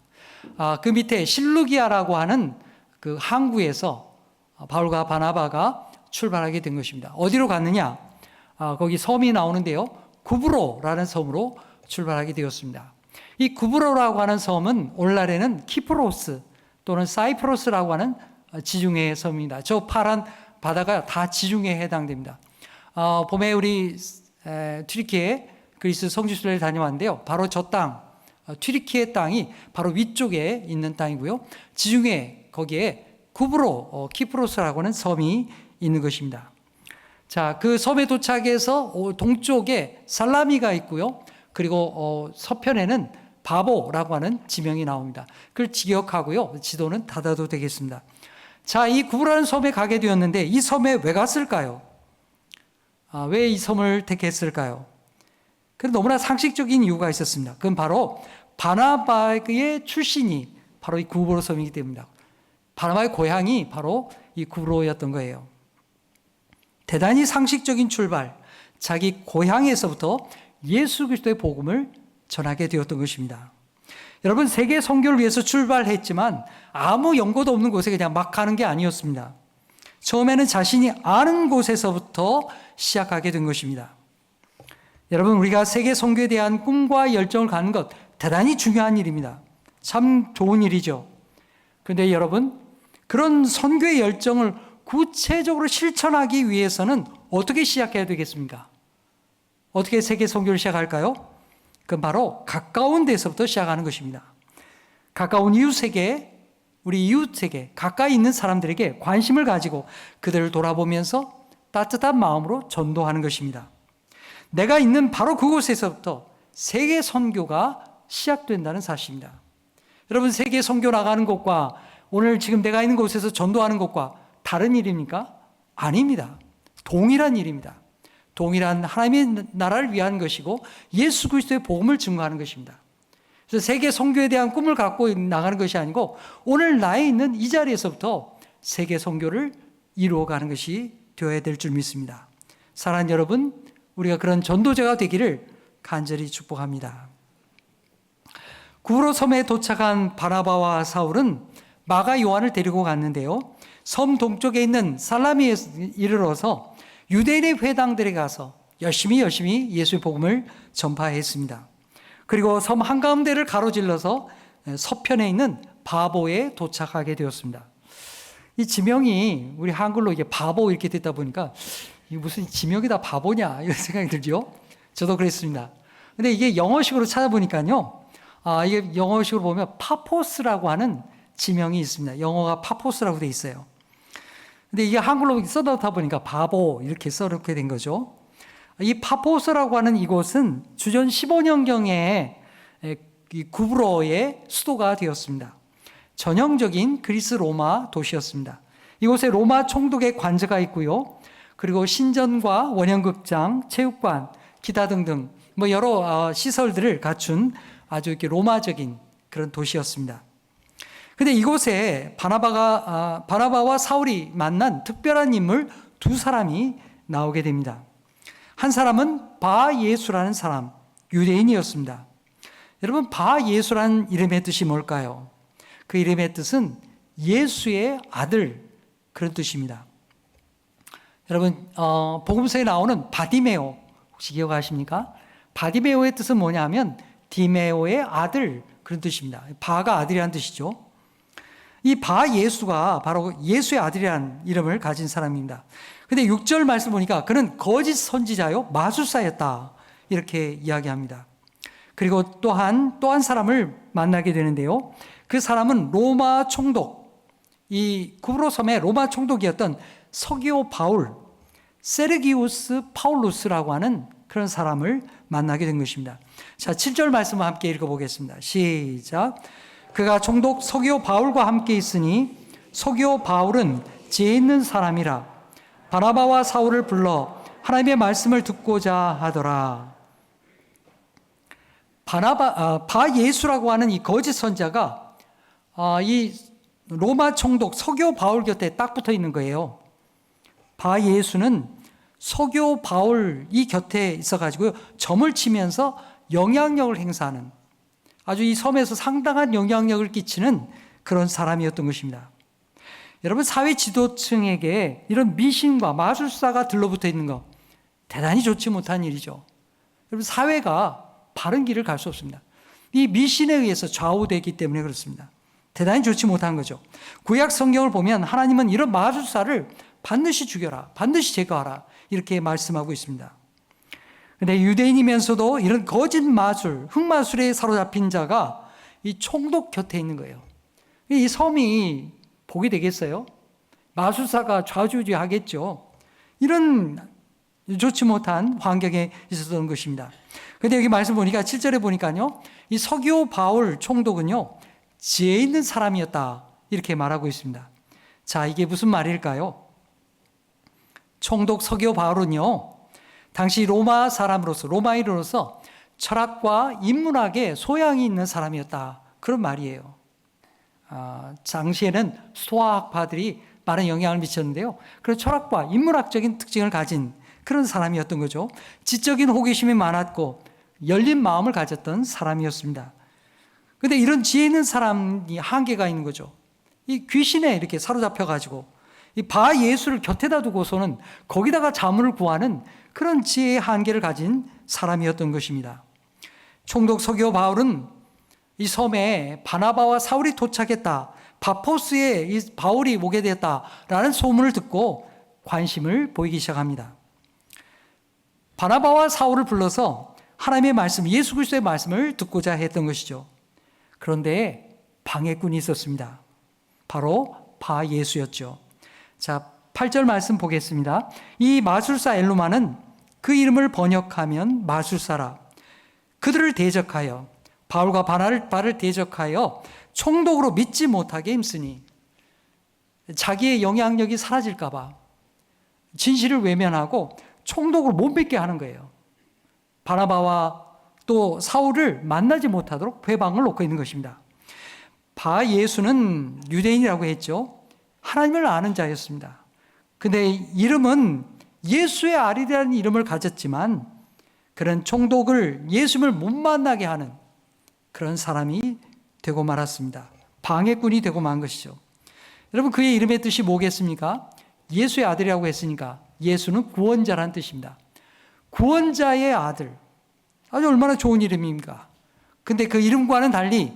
Speaker 4: 그 밑에 실루기아라고 하는 그 항구에서 바울과 바나바가 출발하게 된 것입니다. 어디로 갔느냐? 거기 섬이 나오는데요. 구브로라는 섬으로 출발하게 되었습니다. 이 구브로라고 하는 섬은 오늘날에는 키프로스 또는 사이프러스라고 하는 지중해 섬입니다. 저 파란 바다가 다 지중해에 해당됩니다. 봄에 우리 튀르키예 그리스 성지순례를 다녀왔는데요. 바로 저 땅, 튀르키예 땅이 바로 위쪽에 있는 땅이고요. 지중해 거기에 구브로, 키프로스라고 하는 섬이 있는 것입니다. 자, 그 섬에 도착해서 동쪽에 살라미가 있고요. 그리고 서편에는 바보라고 하는 지명이 나옵니다. 그걸 기억하고요. 지도는 닫아도 되겠습니다. 자, 이 구브라는 섬에 가게 되었는데 이 섬에 왜 갔을까요? 왜 이 섬을 택했을까요? 그건 너무나 상식적인 이유가 있었습니다. 그건 바로 바나바의 출신이 바로 이 구브로 섬이기 때문입니다. 바나바의 고향이 바로 이 구브로였던 거예요. 대단히 상식적인 출발, 자기 고향에서부터 예수 그리스도의 복음을 전하게 되었던 것입니다. 여러분, 세계 선교를 위해서 출발했지만 아무 연고도 없는 곳에 그냥 막 가는 게 아니었습니다. 처음에는 자신이 아는 곳에서부터 시작하게 된 것입니다. 여러분, 우리가 세계 선교에 대한 꿈과 열정을 갖는 것 대단히 중요한 일입니다. 참 좋은 일이죠. 그런데 여러분, 그런 선교의 열정을 구체적으로 실천하기 위해서는 어떻게 시작해야 되겠습니까? 어떻게 세계 선교를 시작할까요? 그건 바로 가까운 데서부터 시작하는 것입니다. 가까운 이웃세계, 우리 이웃세계, 가까이 있는 사람들에게 관심을 가지고 그들을 돌아보면서 따뜻한 마음으로 전도하는 것입니다. 내가 있는 바로 그곳에서부터 세계 선교가 시작된다는 사실입니다. 여러분, 세계 선교 나가는 곳과 오늘 지금 내가 있는 곳에서 전도하는 것과 다른 일입니까? 아닙니다. 동일한 일입니다. 동일한 하나님의 나라를 위한 것이고 예수 그리스도의 복음을 증거하는 것입니다. 그래서 세계 선교에 대한 꿈을 갖고 나가는 것이 아니고 오늘 나에 있는 이 자리에서부터 세계 선교를 이루어가는 것이 되어야 될 줄 믿습니다. 사랑하는 여러분, 우리가 그런 전도자가 되기를 간절히 축복합니다. 구브로 섬에 도착한 바나바와 사울은 마가 요한을 데리고 갔는데요. 섬 동쪽에 있는 살라미에 이르러서 유대인의 회당들에 가서 열심히 예수의 복음을 전파했습니다. 그리고 섬 한가운데를 가로질러서 서편에 있는 바보에 도착하게 되었습니다. 이 지명이 우리 한글로 이게 바보 이렇게 됐다 보니까 이게 무슨 지명이다 바보냐 이런 생각이 들죠. 저도 그랬습니다. 근데 이게 영어식으로 찾아보니까요. 이게 영어식으로 보면 파포스라고 하는 지명이 있습니다. 영어가 파포스라고 돼 있어요. 근데 이게 한글로 써놓다 보니까 바보 이렇게 써놓게 된 거죠. 이 파포스라고 하는 이곳은 주전 15년경에 이 구브로의 수도가 되었습니다. 전형적인 그리스 로마 도시였습니다. 이곳에 로마 총독의 관저가 있고요. 그리고 신전과 원형극장, 체육관, 기타 등등 여러 시설들을 갖춘 아주 이렇게 로마적인 그런 도시였습니다. 근데 이곳에 바나바와 사울이 만난 특별한 인물 두 사람이 나오게 됩니다. 한 사람은 바예수라는 사람, 유대인이었습니다. 여러분, 바예수라는 이름의 뜻이 뭘까요? 그 이름의 뜻은 예수의 아들, 그런 뜻입니다. 여러분, 복음서에 나오는 바디메오 혹시 기억하십니까? 바디메오의 뜻은 뭐냐면 디메오의 아들, 그런 뜻입니다. 바가 아들이라는 뜻이죠. 이 바예수가 바로 예수의 아들이라는 이름을 가진 사람입니다. 근데 6절 말씀 보니까 그는 거짓 선지자요 마술사였다, 이렇게 이야기합니다. 그리고 또 한 사람을 만나게 되는데요. 그 사람은 로마 총독, 이 구브로 섬의 로마 총독이었던 서기오 바울, 세르기우스 파울루스라고 하는 그런 사람을 만나게 된 것입니다. 자, 7절 말씀을 함께 읽어보겠습니다. 시작. 그가 총독 서기오 바울과 함께 있으니 서기오 바울은 지혜 있는 사람이라 바나바와 사울을 불러 하나님의 말씀을 듣고자 하더라. 바예수라고 하는 이 거짓 선자가 이 로마 총독 서기오 바울 곁에 딱 붙어 있는 거예요. 바예수는 서기오 바울 이 곁에 있어가지고요, 점을 치면서 영향력을 행사하는, 아주 이 섬에서 상당한 영향력을 끼치는 그런 사람이었던 것입니다. 여러분, 사회 지도층에게 이런 미신과 마술사가 들러붙어 있는 거 대단히 좋지 못한 일이죠. 여러분, 사회가 바른 길을 갈 수 없습니다. 이 미신에 의해서 좌우되기 때문에 그렇습니다. 대단히 좋지 못한 거죠. 구약 성경을 보면 하나님은 이런 마술사를 반드시 죽여라, 반드시 제거하라, 이렇게 말씀하고 있습니다. 근데 유대인이면서도 이런 거짓 마술, 흑마술에 사로잡힌 자가 이 총독 곁에 있는 거예요. 이 섬이 복이 되겠어요? 마술사가 좌지우지하겠죠. 이런 좋지 못한 환경에 있었던 것입니다. 근데 여기 말씀 보니까 7절에 보니까요, 이 서기오 바울 총독은요, 지혜 있는 사람이었다, 이렇게 말하고 있습니다. 자, 이게 무슨 말일까요? 총독 서기오 바울은요, 당시 로마 사람으로서, 로마인으로서 철학과 인문학에 소양이 있는 사람이었다, 그런 말이에요. 당시에는 수학파들이 많은 영향을 미쳤는데요, 그런 철학과 인문학적인 특징을 가진 그런 사람이었던 거죠. 지적인 호기심이 많았고 열린 마음을 가졌던 사람이었습니다. 그런데 이런 지혜 있는 사람이 한계가 있는 거죠. 이 귀신에 이렇게 사로잡혀가지고 이 바예수를 곁에다 두고서는 거기다가 자문을 구하는 그런 지혜의 한계를 가진 사람이었던 것입니다. 총독 서기오 바울은 이 섬에 바나바와 사울이 도착했다, 바포스에 이 바울이 오게 됐다라는 소문을 듣고 관심을 보이기 시작합니다. 바나바와 사울을 불러서 하나님의 말씀, 예수 그리스도의 말씀을 듣고자 했던 것이죠. 그런데 방해꾼이 있었습니다. 바로 바예수였죠. 자, 8절 말씀 보겠습니다. 이 마술사 엘루마는 그 이름을 번역하면 마술사라. 그들을 대적하여, 바울과 바나바를 대적하여 총독으로 믿지 못하게 힘쓰니, 자기의 영향력이 사라질까 봐 진실을 외면하고 총독으로 못 믿게 하는 거예요. 바나바와 또 사울을 만나지 못하도록 회방을 놓고 있는 것입니다. 바예수는 유대인이라고 했죠. 하나님을 아는 자였습니다. 근데 이름은 예수의 아들이라는 이름을 가졌지만 그런 총독을, 예수를 못 만나게 하는 그런 사람이 되고 말았습니다. 방해꾼이 되고 만 것이죠. 여러분, 그의 이름의 뜻이 뭐겠습니까? 예수의 아들이라고 했으니까 예수는 구원자라는 뜻입니다. 구원자의 아들, 아주 얼마나 좋은 이름입니까? 근데 그 이름과는 달리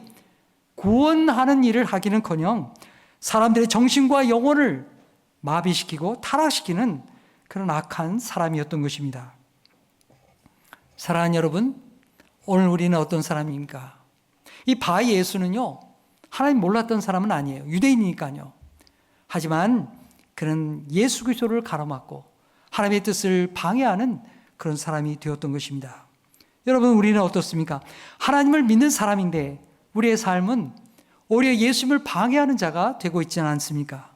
Speaker 4: 구원하는 일을 하기는커녕 사람들의 정신과 영혼을 마비시키고 타락시키는 그런 악한 사람이었던 것입니다. 사랑하는 여러분, 오늘 우리는 어떤 사람입니까? 이 바예수는요, 하나님 몰랐던 사람은 아니에요. 유대인이니까요. 하지만 그는 예수 그리스도를 가로막고 하나님의 뜻을 방해하는 그런 사람이 되었던 것입니다. 여러분, 우리는 어떻습니까? 하나님을 믿는 사람인데 우리의 삶은 오히려 예수님을 방해하는 자가 되고 있지는 않습니까?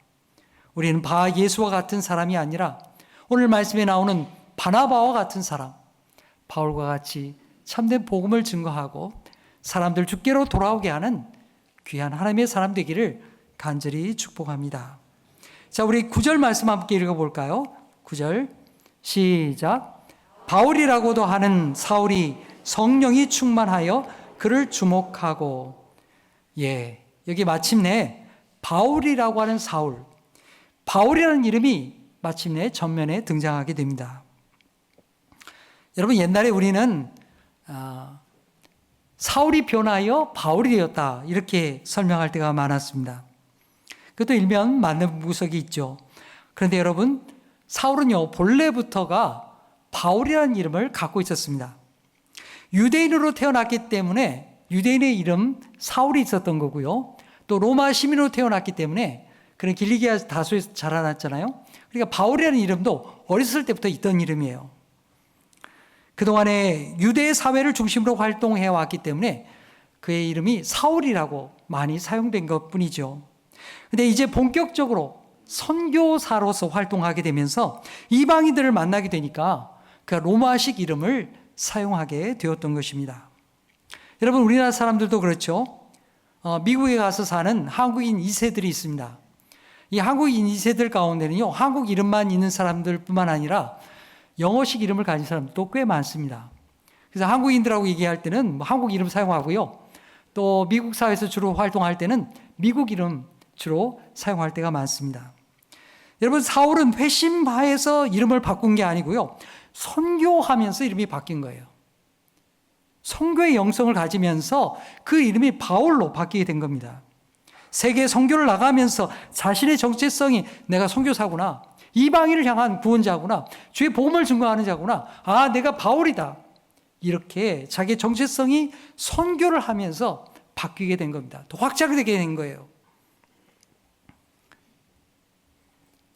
Speaker 4: 우리는 바 예수와 같은 사람이 아니라 오늘 말씀에 나오는 바나바와 같은 사람, 바울과 같이 참된 복음을 증거하고 사람들 주께로 돌아오게 하는 귀한 하나님의 사람 되기를 간절히 축복합니다. 자, 우리 9절 말씀 함께 읽어볼까요? 9절 시작. 바울이라고도 하는 사울이 성령이 충만하여 그를 주목하고. 예, 여기 마침내 바울이라고 하는 사울, 바울이라는 이름이 마침내 전면에 등장하게 됩니다. 여러분, 옛날에 우리는 사울이 변하여 바울이 되었다 이렇게 설명할 때가 많았습니다. 그것도 일면 맞는 구석이 있죠. 그런데 여러분, 사울은요 본래부터가 바울이라는 이름을 갖고 있었습니다. 유대인으로 태어났기 때문에 유대인의 이름 사울이 있었던 거고요. 또 로마 시민으로 태어났기 때문에 그런 길리기아 다소에서 자라났잖아요. 그러니까 바울이라는 이름도 어렸을 때부터 있던 이름이에요. 그동안에 유대 사회를 중심으로 활동해 왔기 때문에 그의 이름이 사울이라고 많이 사용된 것뿐이죠. 근데 이제 본격적으로 선교사로서 활동하게 되면서 이방인들을 만나게 되니까 그 로마식 이름을 사용하게 되었던 것입니다. 여러분, 우리나라 사람들도 그렇죠. 미국에 가서 사는 한국인 2세들이 있습니다. 이 한국인 2세들 가운데는요, 한국 이름만 있는 사람들뿐만 아니라 영어식 이름을 가진 사람들도 꽤 많습니다. 그래서 한국인들하고 얘기할 때는 뭐 한국 이름 사용하고요. 또 미국 사회에서 주로 활동할 때는 미국 이름 주로 사용할 때가 많습니다. 여러분, 사울은 회심하에서 이름을 바꾼 게 아니고요. 선교하면서 이름이 바뀐 거예요. 선교의 영성을 가지면서 그 이름이 바울로 바뀌게 된 겁니다. 세계 선교를 나가면서 자신의 정체성이 내가 선교사구나, 이방인을 향한 구원자구나, 주의 복음을 증거하는 자구나, 아, 내가 바울이다, 이렇게 자기의 정체성이 선교를 하면서 바뀌게 된 겁니다. 더 확장되게 된 거예요.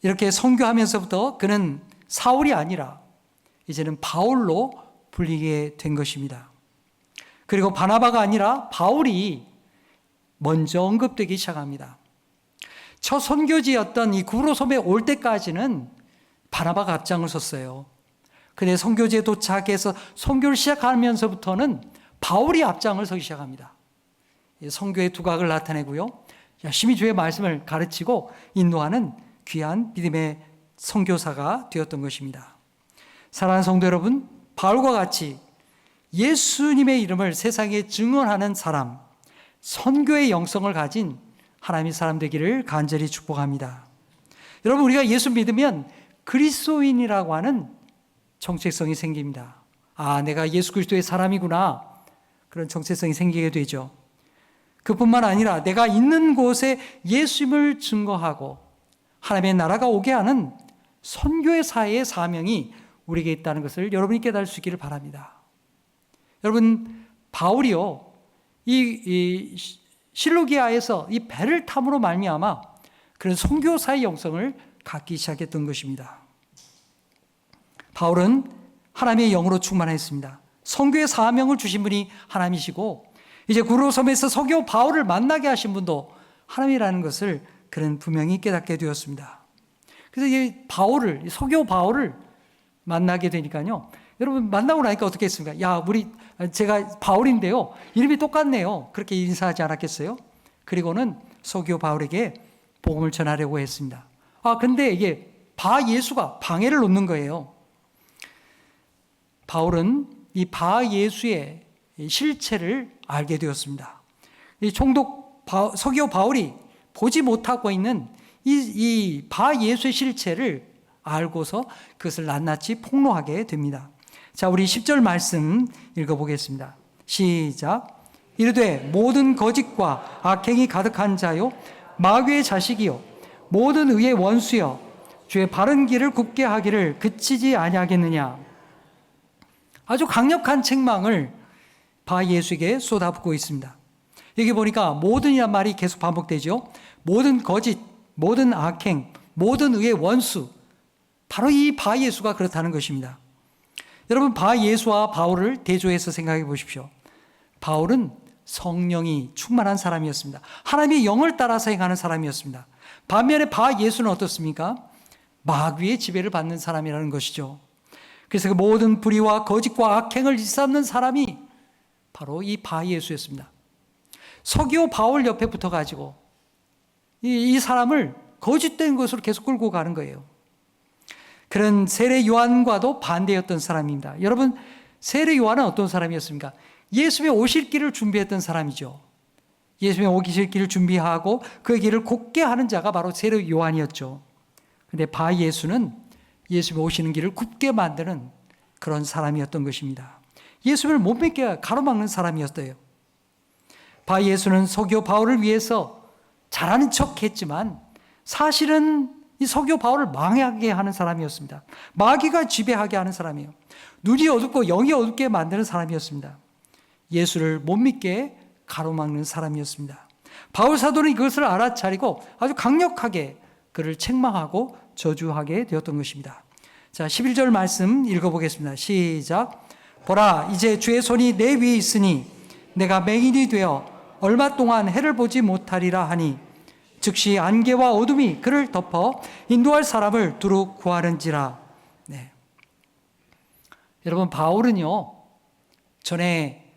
Speaker 4: 이렇게 선교하면서부터 그는 사울이 아니라 이제는 바울로 불리게 된 것입니다. 그리고 바나바가 아니라 바울이 먼저 언급되기 시작합니다. 첫 선교지였던 이 구로섬에 올 때까지는 바나바가 앞장을 섰어요. 근데 선교지에 도착해서 선교를 시작하면서부터는 바울이 앞장을 서기 시작합니다. 선교의 두각을 나타내고요, 열심히 주의 말씀을 가르치고 인도하는 귀한 믿음의 선교사가 되었던 것입니다. 사랑하는 성도 여러분, 바울과 같이 예수님의 이름을 세상에 증언하는 사람, 선교의 영성을 가진 하나님의 사람 되기를 간절히 축복합니다. 여러분, 우리가 예수 믿으면 그리스도인이라고 하는 정체성이 생깁니다. 아, 내가 예수 그리스도의 사람이구나, 그런 정체성이 생기게 되죠. 그뿐만 아니라 내가 있는 곳에 예수님을 증거하고 하나님의 나라가 오게 하는 선교의 사회의 사명이 우리에게 있다는 것을 여러분이 깨달을 수 있기를 바랍니다. 여러분, 바울이요, 이 실루기아에서 이 배를 탐으로 말미암아 그런 선교사의 영성을 갖기 시작했던 것입니다. 바울은 하나님의 영으로 충만했습니다. 선교의 사명을 주신 분이 하나님이시고 이제 구로섬에서 서교 바울을 만나게 하신 분도 하나님이라는 것을 그는 분명히 깨닫게 되었습니다. 그래서 이 바울을, 서교 바울을 만나게 되니까요, 여러분, 만나고 나니까 어떻게 했습니까? 야, 제가 바울인데요, 이름이 똑같네요, 그렇게 인사하지 않았겠어요? 그리고는 서교 바울에게 복음을 전하려고 했습니다. 근데 이게 바 예수가 방해를 놓는 거예요. 바울은 이 바 예수의 실체를 알게 되었습니다. 이 총독 서교 바울이 보지 못하고 있는 이 바 예수의 실체를 알고서 그것을 낱낱이 폭로하게 됩니다. 자, 우리 10절 말씀 읽어보겠습니다. 시작. 이르되 모든 거짓과 악행이 가득한 자요, 마귀의 자식이요, 모든 의의 원수여, 주의 바른 길을 굽게 하기를 그치지 아니하겠느냐. 아주 강력한 책망을 바 예수에게 쏟아붓고 있습니다. 여기 보니까 모든이란 말이 계속 반복되죠. 모든 거짓, 모든 악행, 모든 의의 원수, 바로 이 바 예수가 그렇다는 것입니다. 여러분, 바 예수와 바울을 대조해서 생각해 보십시오. 바울은 성령이 충만한 사람이었습니다. 하나님의 영을 따라서 행하는 사람이었습니다. 반면에 바 예수는 어떻습니까? 마귀의 지배를 받는 사람이라는 것이죠. 그래서 그 모든 불의와 거짓과 악행을 일삼는 사람이 바로 이 바 예수였습니다. 서기오 바울 옆에 붙어가지고 이 사람을 거짓된 것으로 계속 끌고 가는 거예요. 그런 세례 요한과도 반대였던 사람입니다. 여러분, 세례 요한은 어떤 사람이었습니까? 예수님의 오실 길을 준비했던 사람이죠. 예수님의 오실 길을 준비하고 그 길을 곧게 하는 자가 바로 세례 요한이었죠. 그런데 바 예수는 예수님이 오시는 길을 굽게 만드는 그런 사람이었던 것입니다. 예수님을 못 믿게 가로막는 사람이었어요. 바 예수는 서기오 바울을 위해서 잘하는 척했지만 사실은 이 서기오 바울을 망하게 하는 사람이었습니다. 마귀가 지배하게 하는 사람이에요. 눈이 어둡고 영이 어둡게 만드는 사람이었습니다. 예수를 못 믿게 가로막는 사람이었습니다. 바울 사도는 이것을 알아차리고 아주 강력하게 그를 책망하고 저주하게 되었던 것입니다. 자, 11절 말씀 읽어보겠습니다. 시작. 보라, 이제 주의 손이 내 위에 있으니 내가 맹인이 되어 얼마 동안 해를 보지 못하리라 하니 즉시 안개와 어둠이 그를 덮어 인도할 사람을 두루 구하는지라. 네. 여러분, 바울은요 전에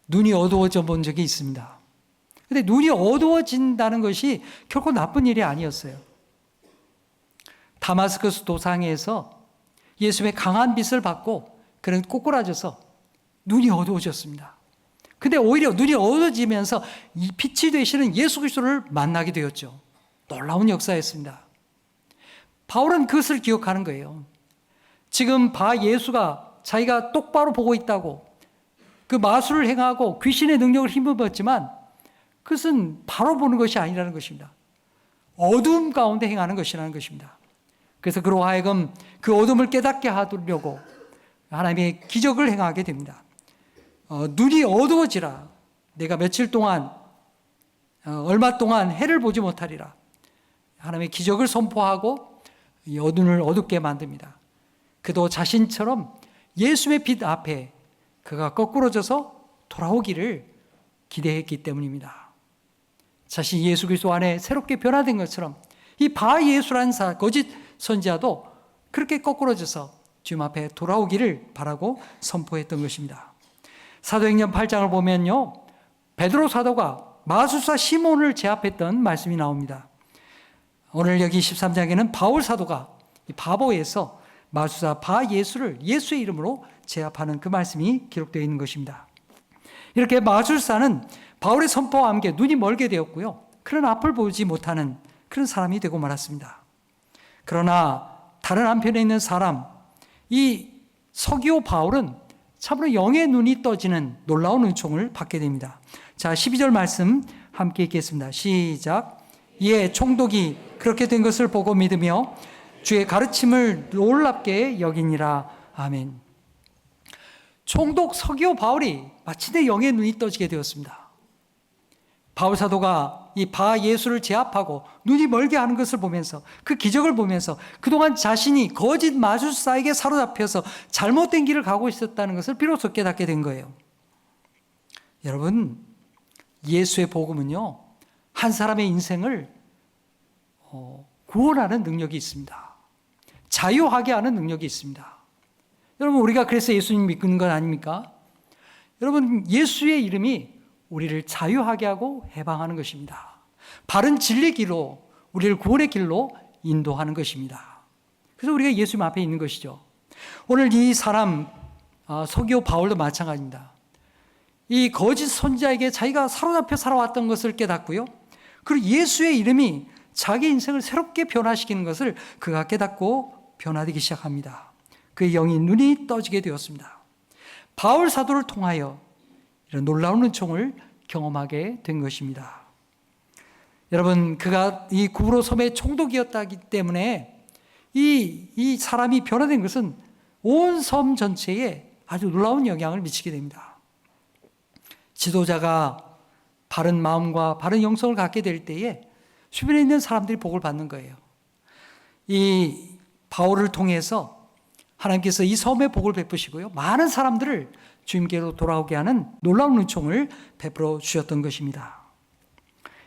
Speaker 4: 눈이 어두워져 본 적이 있습니다. 근데 눈이 어두워진다는 것이 결코 나쁜 일이 아니었어요. 다마스커스 도상에서 예수님의 강한 빛을 받고 그는 꼬꾸라져서 눈이 어두워졌습니다. 근데 오히려 눈이 어두워지면서 이 빛이 되시는 예수 그리스도를 만나게 되었죠. 놀라운 역사였습니다. 바울은 그것을 기억하는 거예요. 지금 바 예수가 자기가 똑바로 보고 있다고 그 마술을 행하고 귀신의 능력을 힘입었지만 그것은 바로 보는 것이 아니라는 것입니다. 어둠 가운데 행하는 것이라는 것입니다. 그래서 그로 하여금 그 어둠을 깨닫게 하려고 하나님의 기적을 행하게 됩니다. 눈이 어두워지라. 내가 며칠 동안 얼마 동안 해를 보지 못하리라. 하나님의 기적을 선포하고 이 어둠을 어둡게 만듭니다. 그도 자신처럼 예수의 빛 앞에 그가 거꾸러져서 돌아오기를 기대했기 때문입니다. 자신이 예수 그리스도 안에 새롭게 변화된 것처럼 이 바 예수라는 거짓 선지자도 그렇게 거꾸러져서 주님 앞에 돌아오기를 바라고 선포했던 것입니다. 사도행전 8장을 보면요, 베드로 사도가 마술사 시몬을 제압했던 말씀이 나옵니다. 오늘 여기 13장에는 바울 사도가 바보에서 마술사 바 예수를 예수의 이름으로 제압하는 그 말씀이 기록되어 있는 것입니다. 이렇게 마술사는 바울의 선포와 함께 눈이 멀게 되었고요, 그런 앞을 보지 못하는 그런 사람이 되고 말았습니다. 그러나 다른 한편에 있는 사람, 이 서기오 바울은 참으로 영의 눈이 떠지는 놀라운 은총을 받게 됩니다. 자, 12절 말씀 함께 읽겠습니다. 시작. 이에 총독이 그렇게 된 것을 보고 믿으며 주의 가르침을 놀랍게 여기니라. 아멘. 총독 서기오 바울이 마침내 영의 눈이 떠지게 되었습니다. 바울 사도가 이 바 예수를 제압하고 눈이 멀게 하는 것을 보면서 그 기적을 보면서 그동안 자신이 거짓 마술사에게 사로잡혀서 잘못된 길을 가고 있었다는 것을 비로소 깨닫게 된 거예요. 여러분, 예수의 복음은요, 한 사람의 인생을 구원하는 능력이 있습니다. 자유하게 하는 능력이 있습니다. 여러분, 우리가 그래서 예수님 믿는 건 아닙니까? 여러분, 예수의 이름이 우리를 자유하게 하고 해방하는 것입니다. 바른 진리 길로 우리를 구원의 길로 인도하는 것입니다. 그래서 우리가 예수님 앞에 있는 것이죠. 오늘 이 사람 서기오 바울도 마찬가지입니다. 이 거짓 선지자에게 자기가 사로잡혀 살아왔던 것을 깨닫고요, 그리고 예수의 이름이 자기 인생을 새롭게 변화시키는 것을 그가 깨닫고 변화되기 시작합니다. 그의 영이 눈이 떠지게 되었습니다. 바울 사도를 통하여 이런 놀라운 은총을 경험하게 된 것입니다. 여러분, 그가 이 구브로 섬의 총독이었다기 때문에 이 사람이 변화된 것은 온 섬 전체에 아주 놀라운 영향을 미치게 됩니다. 지도자가 바른 마음과 바른 영성을 갖게 될 때에 주변에 있는 사람들이 복을 받는 거예요. 이 바울을 통해서 하나님께서 이 섬에 복을 베푸시고요, 많은 사람들을 주님께로 돌아오게 하는 놀라운 은총을 베풀어 주셨던 것입니다.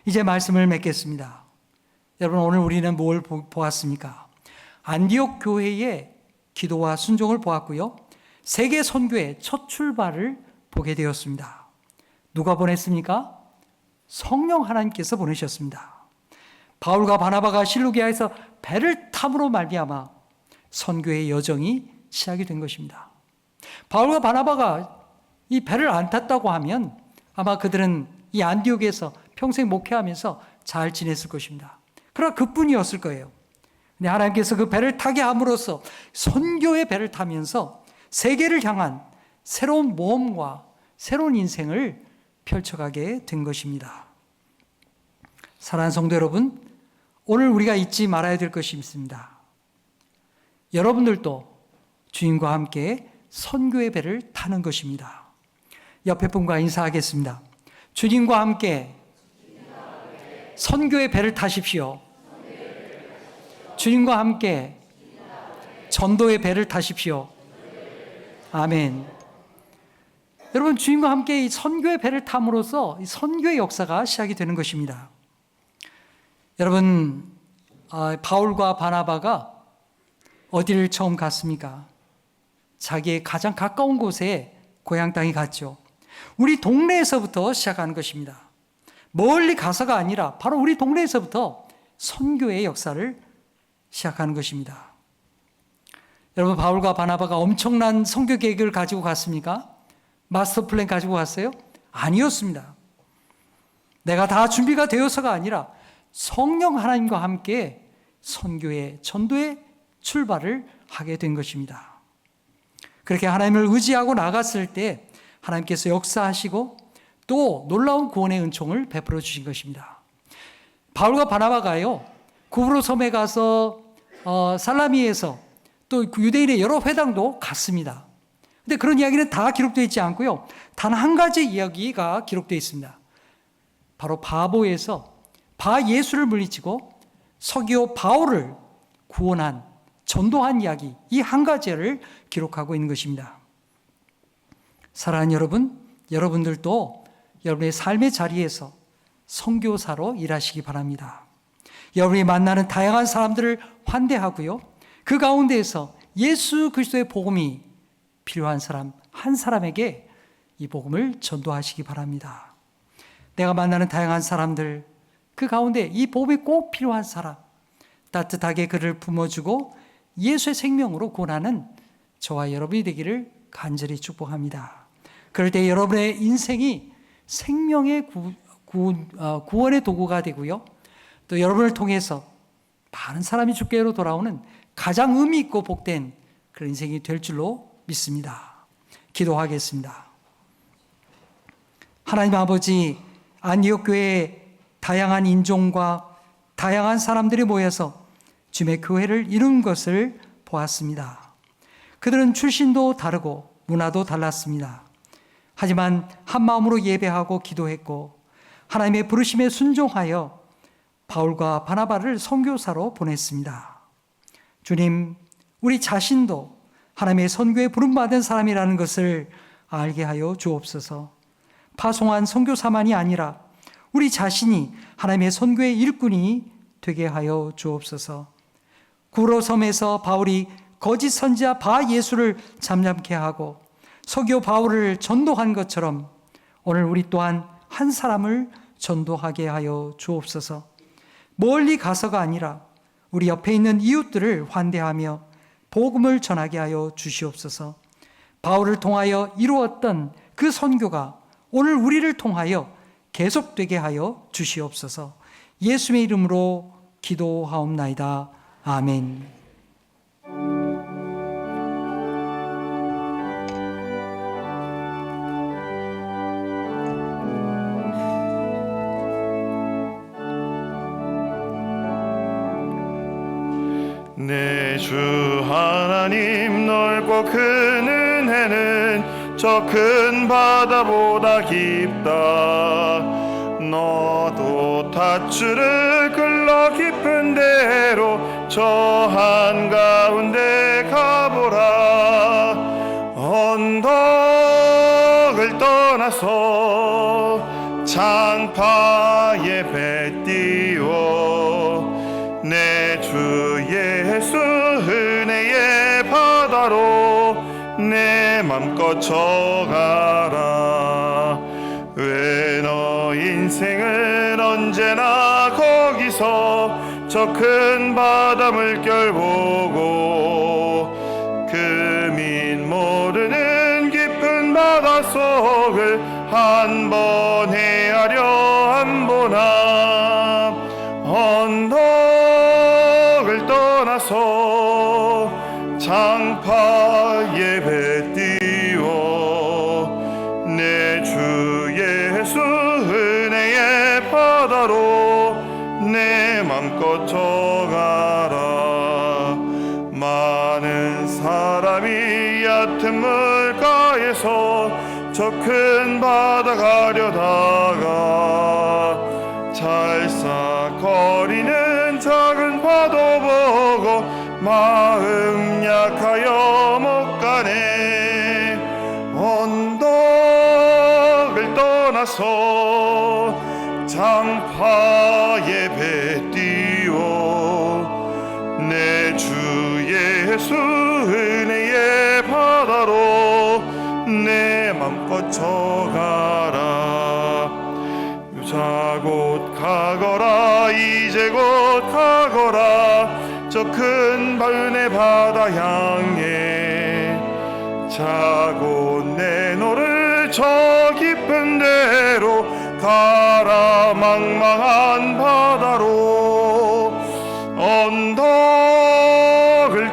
Speaker 4: 이제 말씀을 맺겠습니다. 여러분, 오늘 우리는 뭘 보았습니까? 안디옥 교회의 기도와 순종을 보았고요. 세계 선교의 첫 출발을 보게 되었습니다. 누가 보냈습니까? 성령 하나님께서 보내셨습니다. 바울과 바나바가 실루기아에서 배를 탐으로 말미암아 선교의 여정이 시작이 된 것입니다. 바울과 바나바가 이 배를 안 탔다고 하면 아마 그들은 이 안디옥에서 평생 목회하면서 잘 지냈을 것입니다. 그러나 그뿐이었을 거예요. 근데 하나님께서 그 배를 타게 함으로써 선교의 배를 타면서 세계를 향한 새로운 모험과 새로운 인생을 펼쳐가게 된 것입니다. 사랑하는 성도 여러분, 오늘 우리가 잊지 말아야 될 것이 있습니다. 여러분들도 주님과 함께 선교의 배를 타는 것입니다. 옆에 분과 인사하겠습니다. 주님과 함께 선교의 배를 타십시오. 주님과 함께 전도의 배를 타십시오. 아멘. 여러분, 주님과 함께 이 선교의 배를 탐으로써 이 선교의 역사가 시작이 되는 것입니다. 여러분, 바울과 바나바가 어디를 처음 갔습니까? 자기의 가장 가까운 곳에 고향 땅이 갔죠. 우리 동네에서부터 시작하는 것입니다. 멀리 가서가 아니라 바로 우리 동네에서부터 선교의 역사를 시작하는 것입니다. 여러분, 바울과 바나바가 엄청난 선교 계획을 가지고 갔습니까? 마스터 플랜 가지고 갔어요? 아니었습니다. 내가 다 준비가 되어서가 아니라 성령 하나님과 함께 선교의 전도의 출발을 하게 된 것입니다. 그렇게 하나님을 의지하고 나갔을 때 하나님께서 역사하시고 또 놀라운 구원의 은총을 베풀어 주신 것입니다. 바울과 바나바가요, 구브로 섬에 가서 살라미에서 또 유대인의 여러 회당도 갔습니다. 근데 그런 이야기는 다 기록되어 있지 않고요. 단 한 가지 이야기가 기록되어 있습니다. 바로 바보에서 바 예수를 물리치고 서기오 바울을 구원한, 전도한 이야기, 이 한 가지를 기록하고 있는 것입니다. 사랑하는 여러분, 여러분들도 여러분의 삶의 자리에서 선교사로 일하시기 바랍니다. 여러분이 만나는 다양한 사람들을 환대하고요, 그 가운데에서 예수 그리스도의 복음이 필요한 사람 한 사람에게 이 복음을 전도하시기 바랍니다. 내가 만나는 다양한 사람들, 그 가운데 이 복음이 꼭 필요한 사람, 따뜻하게 그를 품어주고 예수의 생명으로 구원하는 저와 여러분이 되기를 간절히 축복합니다. 그럴 때 여러분의 인생이 생명의 구원의 도구가 되고요, 또 여러분을 통해서 많은 사람이 주께로 돌아오는 가장 의미 있고 복된 그런 인생이 될 줄로 믿습니다. 기도하겠습니다. 하나님 아버지, 안디옥 교회에 다양한 인종과 다양한 사람들이 모여서 주님의 교회를 이룬 것을 보았습니다. 그들은 출신도 다르고 문화도 달랐습니다. 하지만 한 마음으로 예배하고 기도했고 하나님의 부르심에 순종하여 바울과 바나바를 선교사로 보냈습니다. 주님, 우리 자신도 하나님의 선교에 부름받은 사람이라는 것을 알게 하여 주옵소서. 파송한 선교사만이 아니라 우리 자신이 하나님의 선교의 일꾼이 되게 하여 주옵소서. 구브로 섬에서 바울이 거짓 선지자 바 예수를 잠잠케 하고 서기오 바울을 전도한 것처럼 오늘 우리 또한 한 사람을 전도하게 하여 주옵소서. 멀리 가서가 아니라 우리 옆에 있는 이웃들을 환대하며 복음을 전하게 하여 주시옵소서. 바울을 통하여 이루었던 그 선교가 오늘 우리를 통하여 계속되게 하여 주시옵소서. 예수의 이름으로 기도하옵나이다. 아멘.
Speaker 2: 내 주 하나님, 넓고 큰 은혜는 저 큰 바다보다 깊다. 너도 닷줄을 끌러 깊은 데로 저 한가운데 가보라. 언덕을 떠나서 장파에 배 띄워 내 주 예수 은혜의 바다로 내 맘껏 쳐가라. 왜 너 인생은 언제나 거기서 저 큰 바다 물결 보고 금인 모르는 깊은 바닷속을 한 번 헤아려 안 보나. 언덕을 떠나서 장파 예배 띄워 내 주 예수 은혜의 바다로 내 맘껏 쳐가라. 많은 사람이 얕은 물가에서 저 큰 바다 가려다가 찰싹거리는 작은 파도 보고 마음 약하여 못 가네. 언덕을 떠나서 장파 예배 띄워 내 주 예수 은혜의 바다로 내 맘껏 쳐가라. 유자 곧 가거라. 이제 곧 가거라. 저 큰 은혜 바다 향해 자고 내 너를 저 깊은 데로 가라. 망망한 바다로 언덕을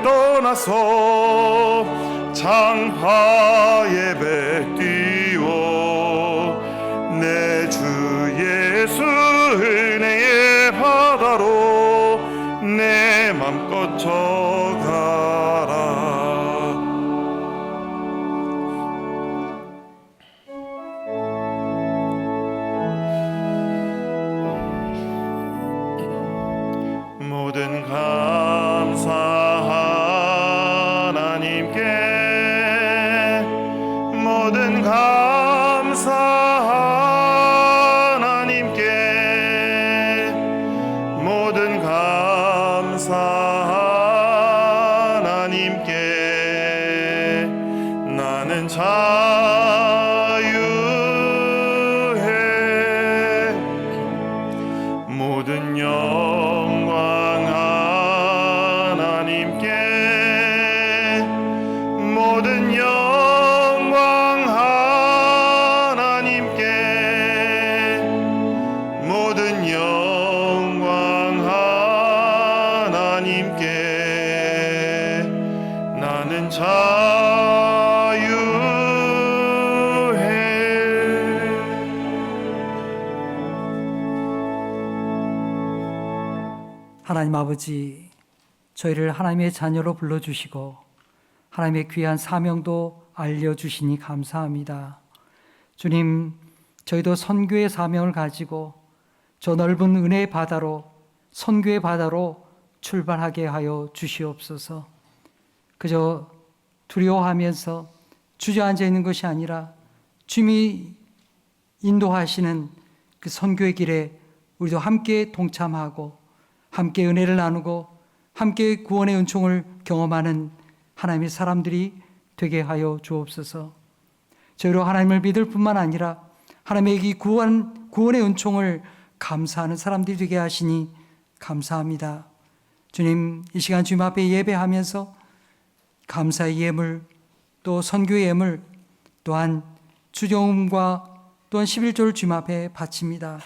Speaker 2: 떠나서 장파 예배 띄워 내 주 예수 은혜의 바다로 내 맘껏 쳐가라. 모든 감사 하나님께 모든 감사 하나님께 모든 감사 하나님께 나는 자유해. 모든 영광 하나님께 모든 영광 하나님께 모든 영광 하나님께 나는 자유해.
Speaker 4: 하나님 아버지, 저희를 하나님의 자녀로 불러주시고 하나님의 귀한 사명도 알려주시니 감사합니다. 주님, 저희도 선교의 사명을 가지고 저 넓은 은혜의 바다로, 선교의 바다로 출발하게 하여 주시옵소서. 그저 두려워하면서 주저앉아 있는 것이 아니라 주님이 인도하시는 그 선교의 길에 우리도 함께 동참하고 함께 은혜를 나누고 함께 구원의 은총을 경험하는 하나님의 사람들이 되게 하여 주옵소서. 저희로 하나님을 믿을 뿐만 아니라 하나님의 이 구원의 은총을 감사하는 사람들이 되게 하시니 감사합니다. 주님, 이 시간 주님 앞에 예배하면서 감사의 예물, 또 선교의 예물, 또한 주정음과 또한 11조를 주님 앞에 바칩니다.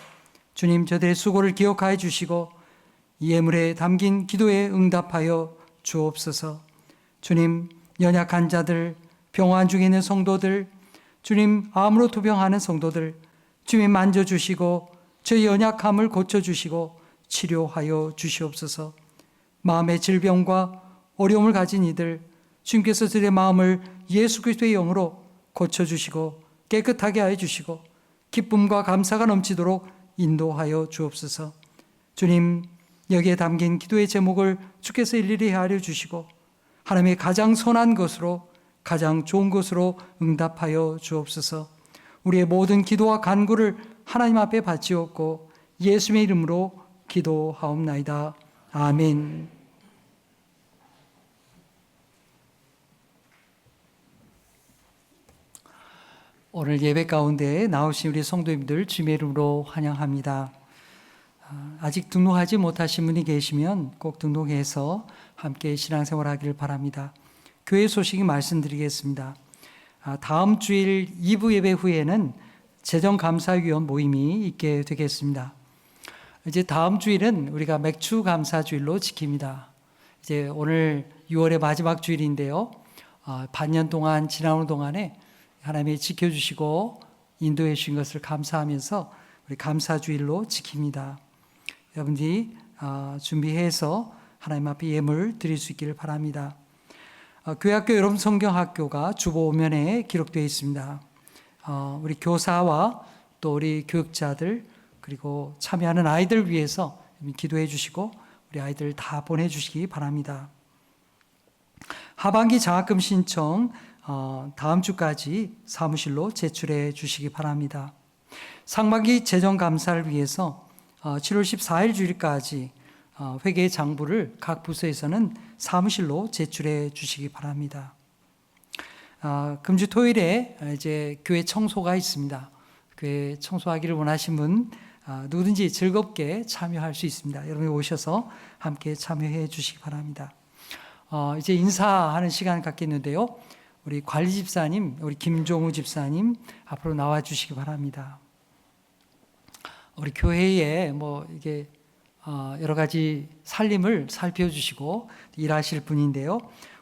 Speaker 4: 주님, 저들의 수고를 기억하여 주시고 이 예물에 담긴 기도에 응답하여 주옵소서. 주님, 연약한 자들, 병환 중에 있는 성도들, 주님, 암으로 투병하는 성도들, 주님 만져주시고 저희 연약함을 고쳐주시고 치료하여 주시옵소서. 마음의 질병과 어려움을 가진 이들, 주님께서 저들의 마음을 예수 그리스도의 영으로 고쳐주시고 깨끗하게 하여 주시고 기쁨과 감사가 넘치도록 인도하여 주옵소서. 주님, 여기에 담긴 기도의 제목을 주께서 일일이 헤아려 주시고 하나님의 가장 선한 것으로, 가장 좋은 것으로 응답하여 주옵소서. 우리의 모든 기도와 간구를 하나님 앞에 바치옵고 예수님의 이름으로 기도하옵나이다. 아멘. 오늘 예배 가운데 나오신 우리 성도님들 주님의 이름으로 환영합니다. 아직 등록하지 못하신 분이 계시면 꼭 등록해서 함께 신앙생활 하기를 바랍니다. 교회 소식이 말씀드리겠습니다. 다음 주일 2부 예배 후에는 재정감사위원 모임이 있게 되겠습니다. 이제 다음 주일은 우리가 맥주 감사주일로 지킵니다. 이제 오늘 6월의 마지막 주일인데요. 반년 동안 지나오는 동안에 하나님이 지켜주시고 인도해 주신 것을 감사하면서 우리 감사주일로 지킵니다. 여러분들이 준비해서 하나님 앞에 예물 드릴 수 있기를 바랍니다. 교회학교 여러분 성경학교가 주보면에 기록되어 있습니다. 우리 교사와 또 우리 교육자들 그리고 참여하는 아이들 위해서 기도해 주시고 우리 아이들 다 보내주시기 바랍니다. 하반기 장학금 신청 다음 주까지 사무실로 제출해 주시기 바랍니다. 상반기 재정감사를 위해서 7월 14일 주일까지 회계 장부를 각 부서에서는 사무실로 제출해 주시기 바랍니다. 금주 토요일에 이제 교회 청소가 있습니다. 교회 청소하기를 원하신 분 누구든지 즐겁게 참여할 수 있습니다. 여러분이 오셔서 함께 참여해 주시기 바랍니다. 이제 인사하는 시간 갖겠는데요. 우리 관리 집사님, 우리 김종우 집사님 앞으로 나와 주시기 바랍니다. 우리 교회에 이게 여러 가지 살림을 살펴주시고 일하실 분인데요.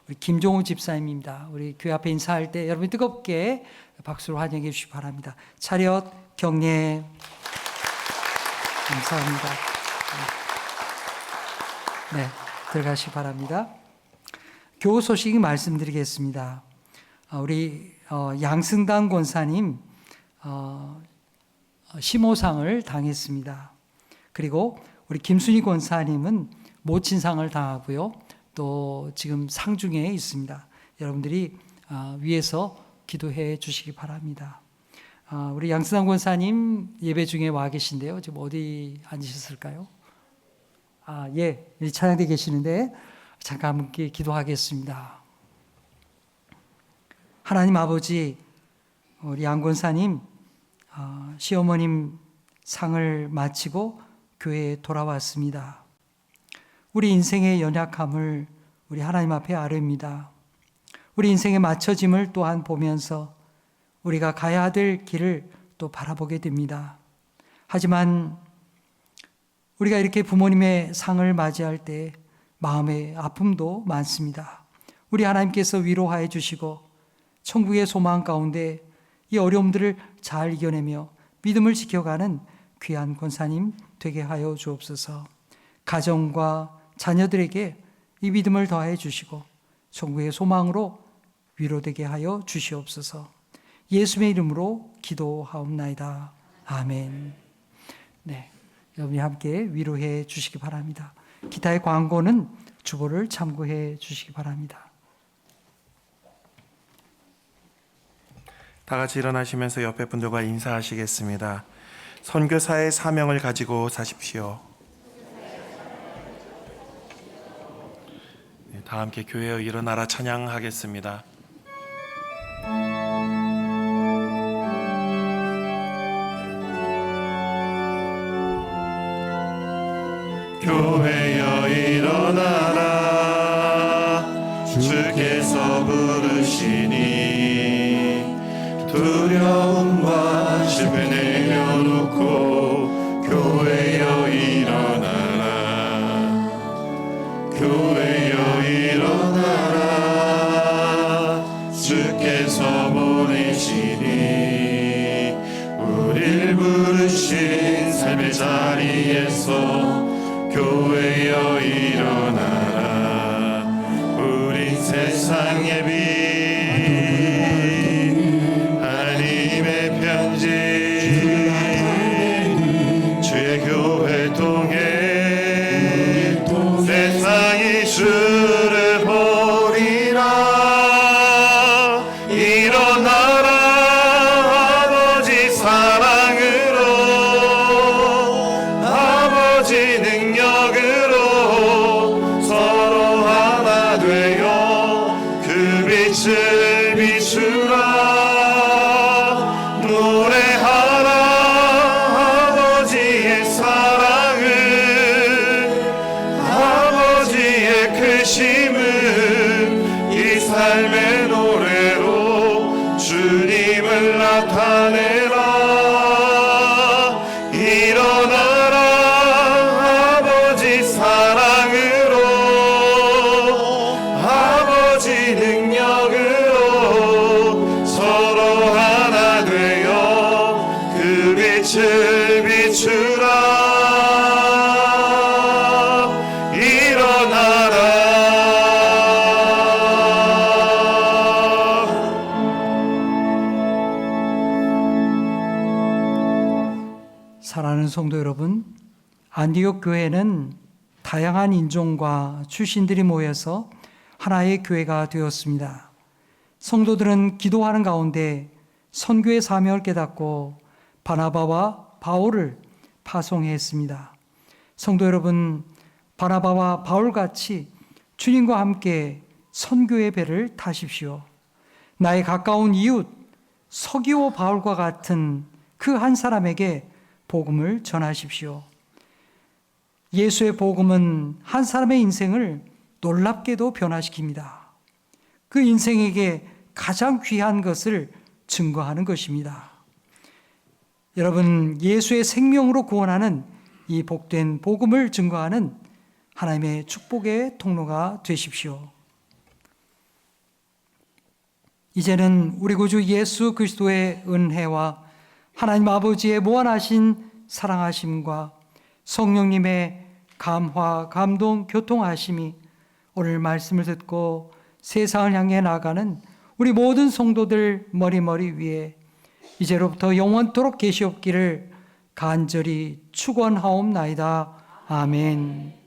Speaker 4: 우리 김종우 집사님입니다. 우리 교회 앞에 인사할 때 여러분이 뜨겁게 박수로 환영해 주시기 바랍니다. 차렷 경례. 감사합니다. 네, 들어가시기 바랍니다. 교우 소식 말씀드리겠습니다. 우리 양승당 권사님 심호상을 당했습니다. 그리고 우리 김순희 권사님은 모친상을 당하고요. 또 지금 상중에 있습니다. 여러분들이 위에서 기도해 주시기 바랍니다. 우리 양승당 권사님 예배 중에 와 계신데요. 지금 어디 앉으셨을까요? 예, 찬양대 계시는데 잠깐 함께 기도하겠습니다. 하나님 아버지, 우리 양 권사님 시어머님 상을 마치고 교회에 돌아왔습니다. 우리 인생의 연약함을 우리 하나님 앞에 아뢰입니다. 우리 인생의 맞춰짐을 또한 보면서 우리가 가야 될 길을 또 바라보게 됩니다. 하지만 우리가 이렇게 부모님의 상을 맞이할 때 마음의 아픔도 많습니다. 우리 하나님께서 위로하여 주시고 천국의 소망 가운데 이 어려움들을 잘 이겨내며 믿음을 지켜가는 귀한 권사님 되게 하여 주옵소서. 가정과 자녀들에게 이 믿음을 더해 주시고 천국의 소망으로 위로되게 하여 주시옵소서. 예수의 이름으로 기도하옵나이다. 아멘. 네, 여러분이 함께 위로해 주시기 바랍니다. 기타의 광고는 주보를 참고해 주시기 바랍니다.
Speaker 2: 다 같이 일어나시면서 옆에 분들과 인사하시겠습니다. 선교사의 사명을 가지고 사십시오. 네, 다 함께 교회여 일어나라 찬양하겠습니다. 교회여 일어나라 주께서 부르시니 두려움과 심을 내려놓고 교회여 일어나라 교회여 일어나라 주께서 보내시니 우릴 부르신 삶의 자리에서 교회여 일어나라 우린 세상의 빛 하나님의 편지 주의 교회 통해 세상이 주를 보리라 일어나라 아버지 사랑으로 아버지 능력으로 빛을 비추라 일어나라.
Speaker 4: 사랑하는 성도 여러분, 안디옥 교회는 다양한 인종과 출신들이 모여서 하나의 교회가 되었습니다. 성도들은 기도하는 가운데 선교의 사명을 깨닫고 바나바와 바울을 파송했습니다. 성도 여러분, 바나바와 바울같이 주님과 함께 선교의 배를 타십시오. 나의 가까운 이웃 서기오 바울과 같은 그 한 사람에게 복음을 전하십시오. 예수의 복음은 한 사람의 인생을 놀랍게도 변화시킵니다. 그 인생에게 가장 귀한 것을 증거하는 것입니다. 여러분, 예수의 생명으로 구원하는 이 복된 복음을 증거하는 하나님의 축복의 통로가 되십시오. 이제는 우리 구주 예수 그리스도의 은혜와 하나님 아버지의 무한하신 사랑하심과 성령님의 감화, 감동, 교통하심이 오늘 말씀을 듣고 세상을 향해 나아가는 우리 모든 성도들 머리머리 위에 이제로부터 영원토록 계시옵기를 간절히 축원하옵나이다. 아멘.